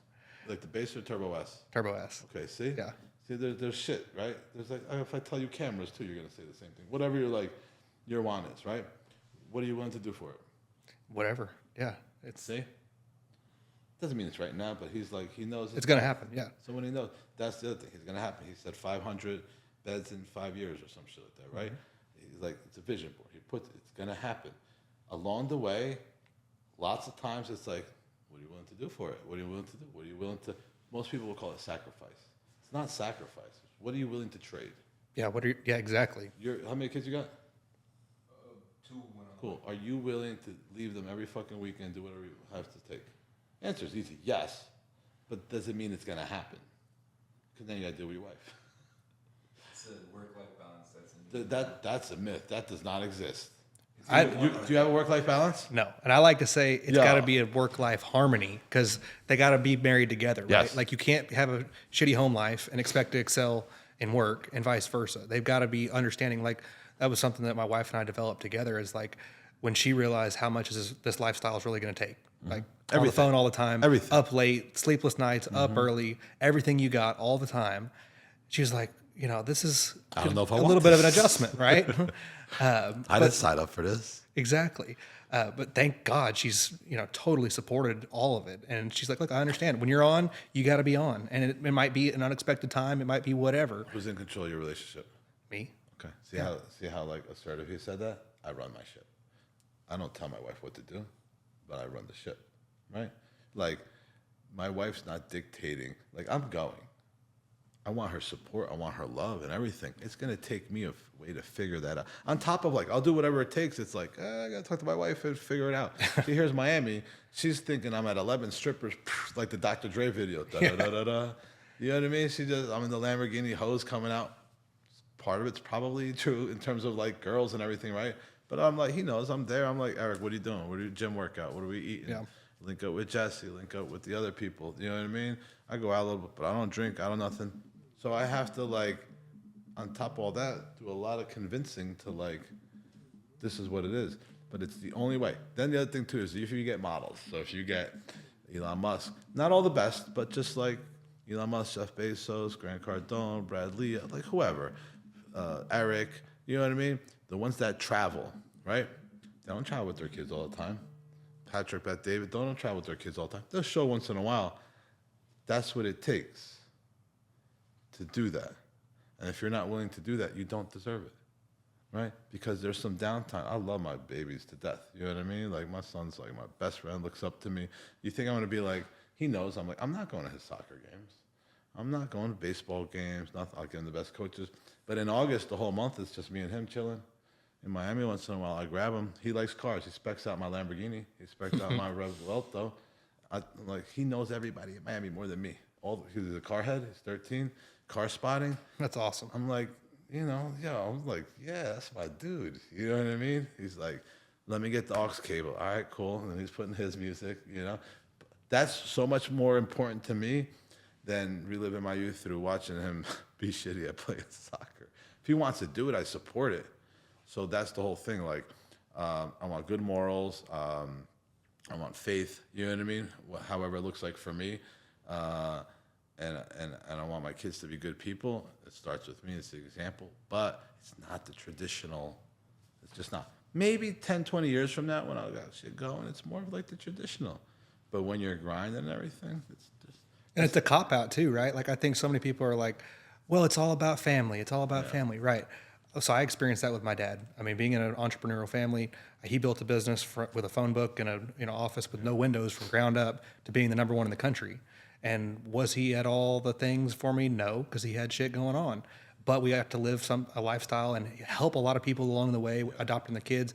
Like the base or Turbo S? Turbo S. Okay, see? Yeah. See, there's shit, right? There's like, if I tell you cameras too, you're going to say the same thing. Whatever your want is, right? What are you willing to do for it? Whatever. Yeah. It's See? Doesn't mean it's right now, but he's like, he knows. it's going to happen. Yeah. So when he knows, that's the other thing. He's going to happen. He said 500 beds in 5 years or some shit like that, right? He's like, it's a vision board. He puts, it's going to happen. Along the way, lots of times it's like, what are you willing to do for it? What are you willing to do? What are you willing to, most people will call it sacrifice. It's not sacrifice. What are you willing to trade? Yeah. Yeah, exactly. How many kids you got? 2 went on. Cool. Are you willing to leave them every fucking weekend, do whatever you have to take? Answer is easy, yes. But does it mean it's going to happen? Because then you got to deal with your wife. It's a work-life balance. That's a myth. That does not exist. I- Do you have a work-life balance? No, and I like to say it's Yeah. got to be a work-life harmony because they got to be married together, right? Yes. Like you can't have a shitty home life and expect to excel in work, and vice versa. They've got to be understanding. Like that was something that my wife and I developed together. Is like when she realized how much this lifestyle is really going to take. Like on the phone all the time, Everything. up late, sleepless nights, up early, everything you got all the time. She was like, this is I don't know if I a want little bit of an this. adjustment, right? I didn't sign up for this. Exactly. But thank God she's, totally supported all of it. And she's like, look, I understand. When you're on, you got to be on. And it might be an unexpected time. It might be whatever. Who's in control of your relationship? Me. Okay. See how like assertive he said that? I run my ship. I don't tell my wife what to do, but I run the ship. Right? Like my wife's not dictating. Like I'm going. I want her support. I want her love and everything. It's going to take me a way to figure that out. On top of like, I'll do whatever it takes. It's like, I got to talk to my wife and figure it out. She hears Miami. She's thinking I'm at 11 strippers, like the Dr. Dre video. Da, da, da, da, da. You know what I mean? I'm in the Lamborghini hose coming out. Part of it's probably true in terms of like girls and everything, right? But I'm like, he knows I'm there. I'm like, Eric, what are you doing? What are you gym workout? What are we eating? Yeah. Link up with Jesse, link up with the other people. You know what I mean? I go out a little bit, but I don't drink. I don't nothing. So I have to like, on top of all that, do a lot of convincing to like, this is what it is. But it's the only way. Then the other thing too is if you get models. So if you get Elon Musk, not all the best, but just like Elon Musk, Jeff Bezos, Grant Cardone, Brad Lee, like whoever, Eric, you know what I mean? The ones that travel, right? They don't travel with their kids all the time. Patrick, Bet David, don't travel with their kids all the time. They'll show once in a while. That's what it takes to do that. And if you're not willing to do that, you don't deserve it, right? Because there's some downtime. I love my babies to death. You know what I mean? Like my son's like my best friend, looks up to me. You think I'm going to be like, he knows. I'm like, I'm not going to his soccer games. I'm not going to baseball games. Nothing. I'll give him the best coaches. But in August, the whole month, it's just me and him chilling. In Miami, once in a while, I grab him. He likes cars. He specs out my Lamborghini. He specs out my Revuelto. Like he knows everybody in Miami more than me. He's a car head. He's 13. Car spotting. That's awesome. I'm like, I'm like, yeah, that's my dude. You know what I mean? He's like, let me get the aux cable. All right, cool. And then he's putting his music, That's so much more important to me than reliving my youth through watching him be shitty at playing soccer. If he wants to do it, I support it. So that's the whole thing. Like, I want good morals. I want faith. You know what I mean? However it looks like for me. And I want my kids to be good people. It starts with me. It's the example. But it's not the traditional. It's just not. Maybe 10, 20 years from now when I got shit going, it's more of like the traditional. But when you're grinding and everything, it's just, And it's a cop out too, right? Like I think so many people are like, well, it's all about family. It's all about family, right? So I experienced that with my dad. I mean, being in an entrepreneurial family, he built a business with a phone book and a office with no windows from ground up to being the number one in the country. And was he at all the things for me? No, because he had shit going on. But we have to live a lifestyle and help a lot of people along the way, adopting the kids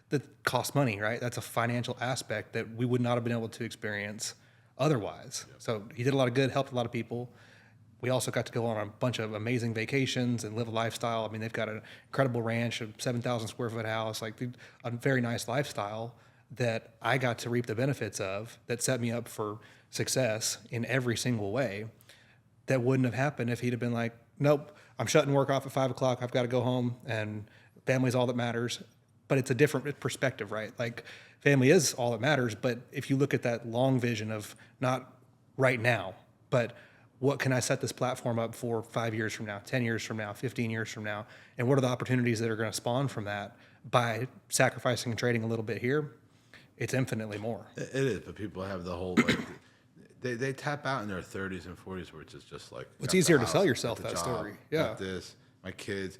that cost money, right? That's a financial aspect that we would not have been able to experience otherwise. So he did a lot of good, helped a lot of people. We also got to go on a bunch of amazing vacations and live a lifestyle. I mean, they've got an incredible ranch, a 7,000 square foot house, like a very nice lifestyle that I got to reap the benefits of that set me up for success in every single way. That wouldn't have happened if he'd have been like, nope, I'm shutting work off at 5 o'clock. I've got to go home and family's all that matters. But it's a different perspective, right? Like family is all that matters. But if you look at that long vision of not right now, but what can I set this platform up for 5 years from now, 10 years from now, 15 years from now? And what are the opportunities that are going to spawn from that by sacrificing and trading a little bit here? It's infinitely more. It is, but people have the whole like they tap out in their 30s and 40s, which is just like It's got the easier to house, sell got yourself the that job, story. got Yeah. this, my kids,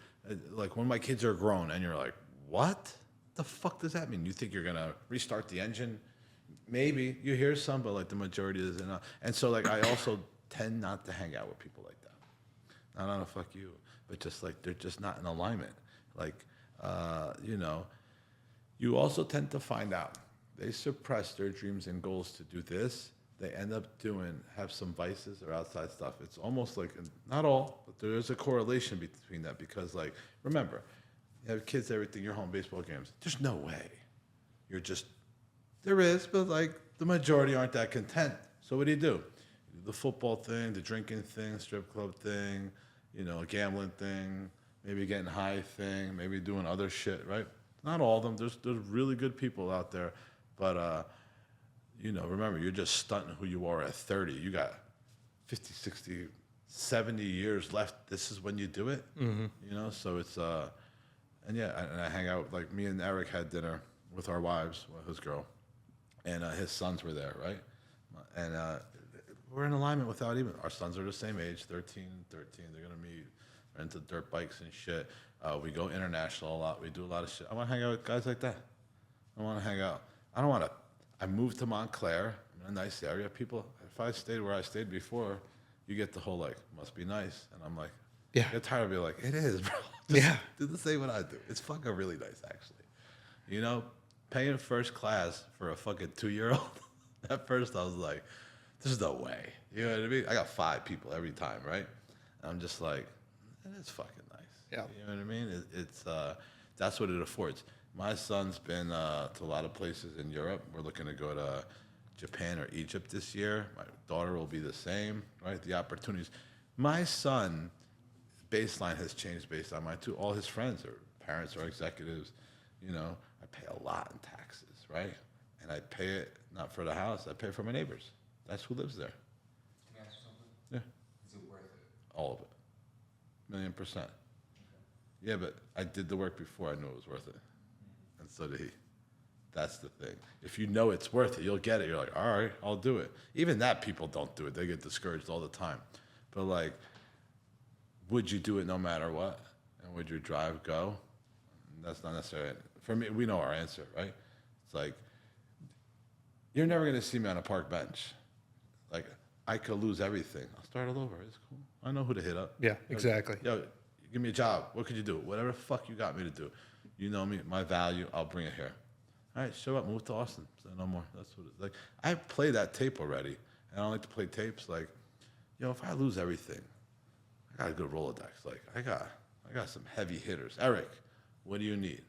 like when my kids are grown, and you're like, what the fuck does that mean? You think you're gonna restart the engine? Maybe you hear some, but like the majority isn't. And so like I also tend not to hang out with people like that. Not on a fuck you, but just like they're just not in alignment. Like you know. You also tend to find out they suppress their dreams and goals to do this. They end up have some vices or outside stuff. It's almost like, not all, but there is a correlation between that because, like, remember, you have kids, everything, you're home, baseball games. There's no way. There is, but like the majority aren't that content. So what do? You do the football thing, the drinking thing, strip club thing, a gambling thing, maybe getting high thing, maybe doing other shit, right? Not all of them. There's really good people out there, but remember, you're just stunting who you are at 30. You got 50, 60, 70 years left. This is when you do it. Mm-hmm. So it's and I hang out, like me and Eric had dinner with our wives, his girl, and his sons were there, right? And we're in alignment without even. Our sons are the same age, 13 and 13. They're gonna meet, are into dirt bikes and shit. We go international a lot. We do a lot of shit. I want to hang out with guys like that. I want to hang out. I don't want to. I moved to Montclair, in a nice area. People, if I stayed where I stayed before, you get the whole like, must be nice. And I'm like, Yeah. Get tired of being like, it is, bro. Yeah. Do the same what I do. It's fucking really nice, actually. Paying first class for a fucking 2-year-old. At first, I was like, there's no way. You know what I mean? I got 5 people every time, right? And I'm just like, it is fucking nice. Yeah. You know what I mean? It's that's what it affords. My son's been to a lot of places in Europe. We're looking to go to Japan or Egypt this year. My daughter will be the same, right? The opportunities. My son, baseline has changed based on all his friends or parents or executives. I pay a lot in taxes, right? And I pay it not for the house. I pay it for my neighbors. That's who lives there. Can I ask you something? Yeah. Is it worth it? All of it. 1,000,000%. Yeah, but I did the work before I knew it was worth it. And so did he. That's the thing. If you know it's worth it, you'll get it. You're like, all right, I'll do it. Even that, people don't do it. They get discouraged all the time. But like, would you do it no matter what? And would your drive go? That's not necessarily it. For me, we know our answer, right? It's like, you're never going to see me on a park bench. Like, I could lose everything. I'll start all over. It's cool. I know who to hit up. Yeah, exactly. Yo, give me a job. What could you do? Whatever the fuck you got me to do. You know me, my value, I'll bring it here. All right, show up, move to Austin. Say no more. That's what it's like. I play that tape already, and I don't like to play tapes. Like, if I lose everything, I got a good Rolodex. Like, I got some heavy hitters. Eric, what do you need?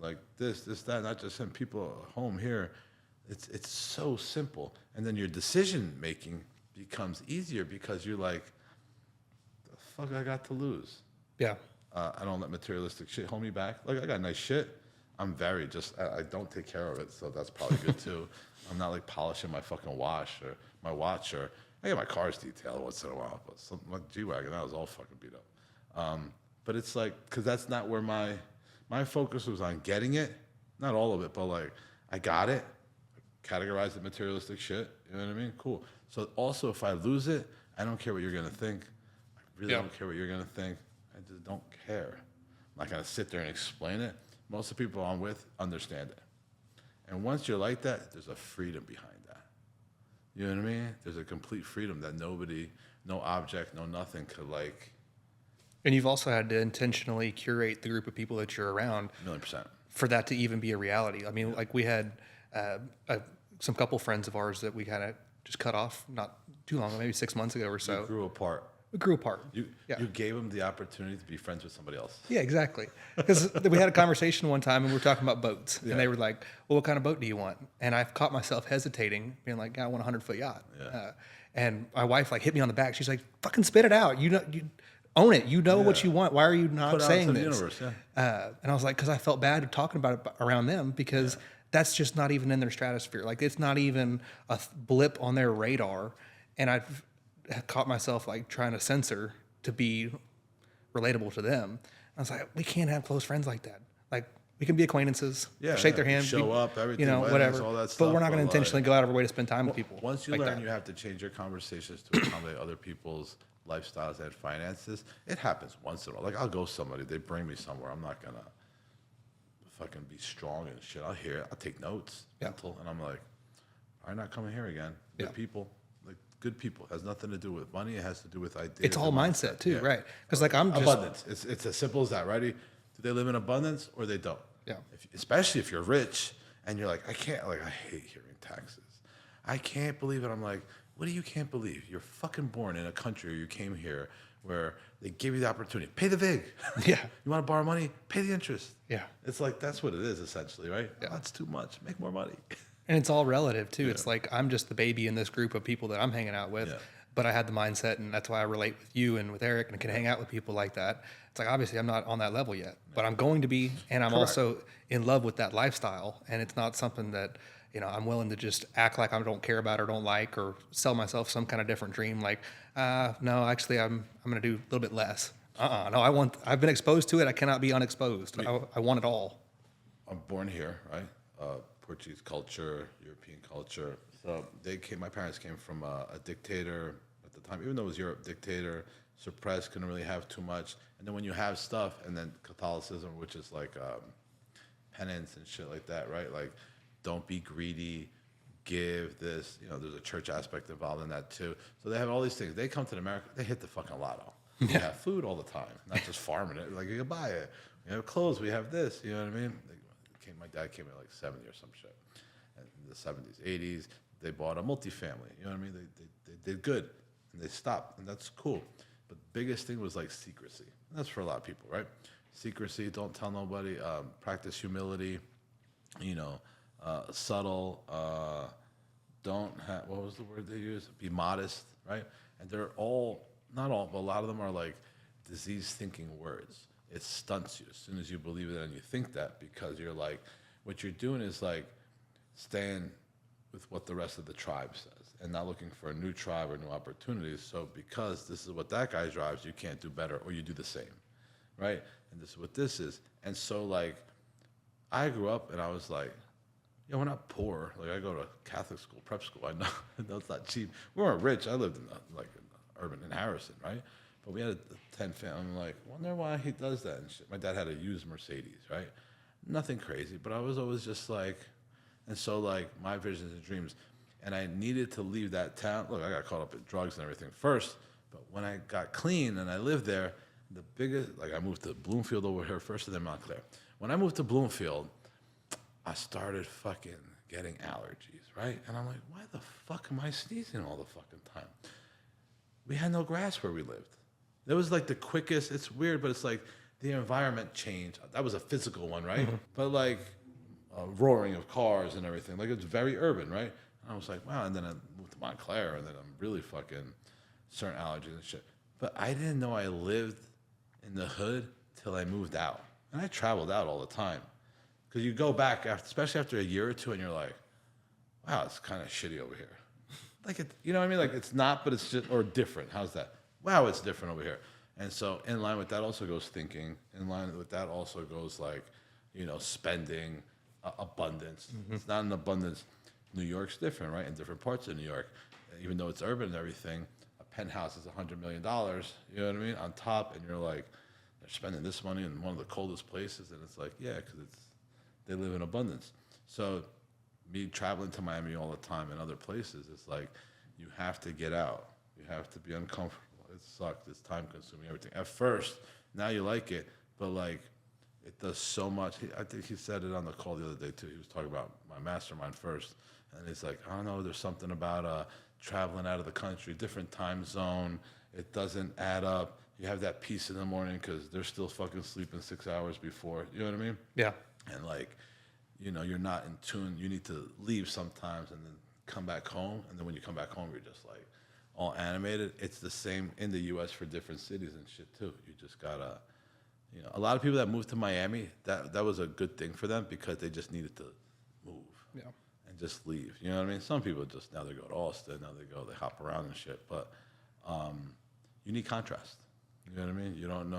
Like this, that, not just him. People home here, it's so simple. And then your decision making becomes easier because you're like, the fuck I got to lose? Yeah. I don't let materialistic shit hold me back. Like, I got nice shit. I'm very I don't take care of it, so that's probably good too. I'm not like polishing my fucking watch or my watch, or I get my cars detailed once in a while, but something like G-Wagon, that was all fucking beat up. But it's like, because that's not where my focus was on getting it. Not all of it, but like, I got it. categorize it materialistic shit. You know what I mean? Cool. So also, if I lose it, I don't care what you're gonna think. I really Yeah. don't care what you're gonna think. I just don't care. I'm not gonna sit there and explain it. Most of the people I'm with understand it. And once you're like that, there's a freedom behind that. You know what I mean? There's a complete freedom that nobody, no object, no nothing could like, And you've also had to intentionally curate the group of people that you're around 1,000,000%. for that to even be a reality. I mean, like we had some couple friends of ours that we kind of just cut off not too long, maybe 6 months ago or so. You grew apart. We grew apart. You Yeah. you gave them the opportunity to be friends with somebody else. Yeah, exactly. Because we had a conversation one time and we were talking about boats. Yeah. And they were like, well, what kind of boat do you want? And I've caught myself hesitating, being like, I want a 100-foot yacht. Yeah. And my wife like hit me on the back. She's like, fucking spit it out. You know, you own it. You know what Yeah. you want. Why are you not Put it out saying into the this? universe, yeah. And I was like, because I felt bad talking about it around them because that's just not even in their stratosphere. Like it's not even a blip on their radar. And I've caught myself like trying to censor to be relatable to them. I was like, we can't have close friends like that. Like we can be acquaintances, Yeah, shake yeah. their hand, Show up, everything, you know, weddings, whatever. all that But stuff, we're not going to but, like, intentionally go out of our way to spend time with people. Once you like learn that. you have to change your conversations to accommodate other people's lifestyles and finances, it happens once in a while. Like I'll go somebody, they bring me somewhere. I'm not gonna fucking be strong and shit. I'll hear it. I'll take notes, Yeah. mental, and I'm like, I'm not coming here again. Good Yeah. people, like good people. It has nothing to do with money. It has to do with ideas. It's all and mindset too, Yeah. right? Because like I'm just Abundance. It's as simple as that, right? Do they live in abundance or they don't? Yeah. Especially if you're rich and you're like, I can't, like, I hate hearing taxes. I can't believe it. I'm like, what do you can't believe? You're fucking born in a country where you came here where they give you the opportunity. Pay the VIG. Yeah. You want to borrow money? Pay the interest. Yeah. It's like, that's what it is essentially, right? Yeah. Oh, that's too much. Make more money. And it's all relative too. It's like I'm just the baby in this group of people that I'm hanging out with. Yeah. But I had the mindset, and that's why I relate with you and with Eric, and can hang out with people like that. It's like obviously I'm not on that level yet, but I'm going to be, and I'm also in love with that lifestyle. And it's not something that I'm willing to just act like I don't care about or don't like, or sell myself some kind of different dream. Like, no, actually I'm going to do a little bit less. No, I've been exposed to it. I cannot be unexposed. I want it all. I'm born here, right? Portuguese culture, European culture. So my parents came from a dictator at the time, even though it was Europe, dictator, suppressed, couldn't really have too much. And then when you have stuff, and then Catholicism, which is like penance and shit like that, right? Like, don't be greedy, give this. There's a church aspect involved in that too. So they have all these things. They come to America, they hit the fucking lotto. We have food all the time, not just farming it. Like you can buy it. We have clothes. We have this. You know what I mean? My dad came in like 70 or some shit. And in the 70s, 80s, they bought a multifamily. You know what I mean? They did good, and they stopped, and that's cool. But the biggest thing was like secrecy. And that's for a lot of people, right? Secrecy. Don't tell nobody. Practice humility. Subtle. Don't have. What was the word they used? Be modest, right? And they're all, not all, but a lot of them are like disease thinking words. It stunts you as soon as you believe it and you think that, because you're like, what you're doing is like staying with what the rest of the tribe says and not looking for a new tribe or new opportunities. So because this is what that guy drives, you can't do better, or you do the same, right? And this is what this is. And so like I grew up and I was like, we're not poor. Like I go to Catholic school, prep school. I know it's not cheap. We weren't rich. I lived in urban in Harrison, right? But we had a 10 family. I'm like, wonder why he does that and shit. My dad had a used Mercedes, right? Nothing crazy, but I was always just like, and so like my visions and dreams, and I needed to leave that town. Look, I got caught up in drugs and everything first, but when I got clean and I lived there, the biggest, like I moved to Bloomfield over here first and then Montclair. When I moved to Bloomfield, I started fucking getting allergies, right? And I'm like, why the fuck am I sneezing all the fucking time? We had no grass where we lived. It was like the quickest, it's weird, but it's like the environment changed. That was a physical one, right? Mm-hmm. But like roaring of cars and everything, like it's very urban, right? And I was like, wow. And then I moved to Montclair, and then I'm really fucking certain allergies and shit. But I didn't know I lived in the hood till I moved out. And I traveled out all the time. Because you go back, especially after a year or two, and you're like, wow, it's kind of shitty over here. Like, you know what I mean? Like, it's not, but it's just, or different. How's that? Wow, it's different over here. And so in line with that also goes thinking. In line with that also goes like, spending, abundance. Mm-hmm. It's not an abundance. New York's different, right? In different parts of New York, even though it's urban and everything, a penthouse is $100 million. You know what I mean? On top, and you're like, they're spending this money in one of the coldest places, and it's like, yeah, because they live in abundance. So, me traveling to Miami all the time and other places, it's like you have to get out. You have to be uncomfortable. It sucks. It's time consuming. Everything at first. Now you like it, but like it does so much. I think he said it on the call the other day too. He was talking about my mastermind first, and he's like, I don't know. There's something about traveling out of the country, different time zone. It doesn't add up. You have that peace in the morning because they're still fucking sleeping 6 hours before. You know what I mean? Yeah. And like, you know, you're not in tune. You need to leave sometimes and then come back home. And then when you come back home, you're just like all animated. It's the same in the U.S. for different cities and shit too. You just gotta, you know, a lot of people that moved to Miami, that was a good thing for them because they just needed to move. Yeah. And just leave. You know what I mean? Some people just, now they go to Austin, now they hop around and shit. But you need contrast. You know what I mean? You don't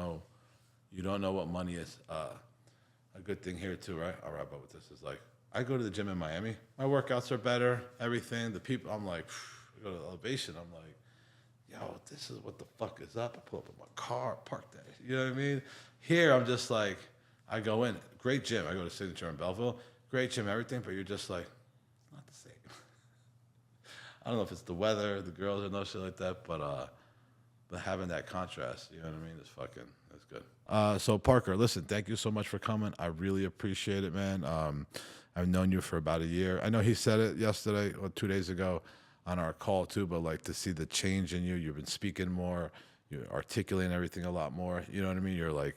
know what money is. A good thing here too, right? I'll wrap up with this. Is like, I go to the gym in Miami. My workouts are better, everything. The people, I'm like, I go to Elevation, I'm like, yo, this is what the fuck is up. I pull up in my car, park that. You know what I mean? Here, I'm just like, I go in, great gym. I go to Signature in Belleville, great gym, everything, but you're just like, it's not the same. I don't know if it's the weather, the girls, or no shit like that, but having that contrast, you know what I mean, that's good. So Parker, listen, thank you so much for coming. I really appreciate it, man. I've known you for about a year. I know he said it yesterday or 2 days ago on our call too, but like to see the change in you, you've been speaking more, you're articulating everything a lot more. You know what I mean? You're like,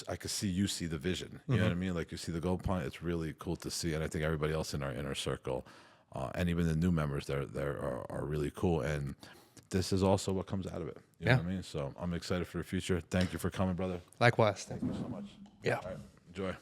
I could see you see the vision. You know what I mean? Like you see the goal point. It's really cool to see, and I think everybody else in our inner circle, and even the new members there are really cool. And this is also what comes out of it. You know what I mean? So I'm excited for the future. Thank you for coming, brother. Likewise. Thank you so much. Yeah. All right. Enjoy.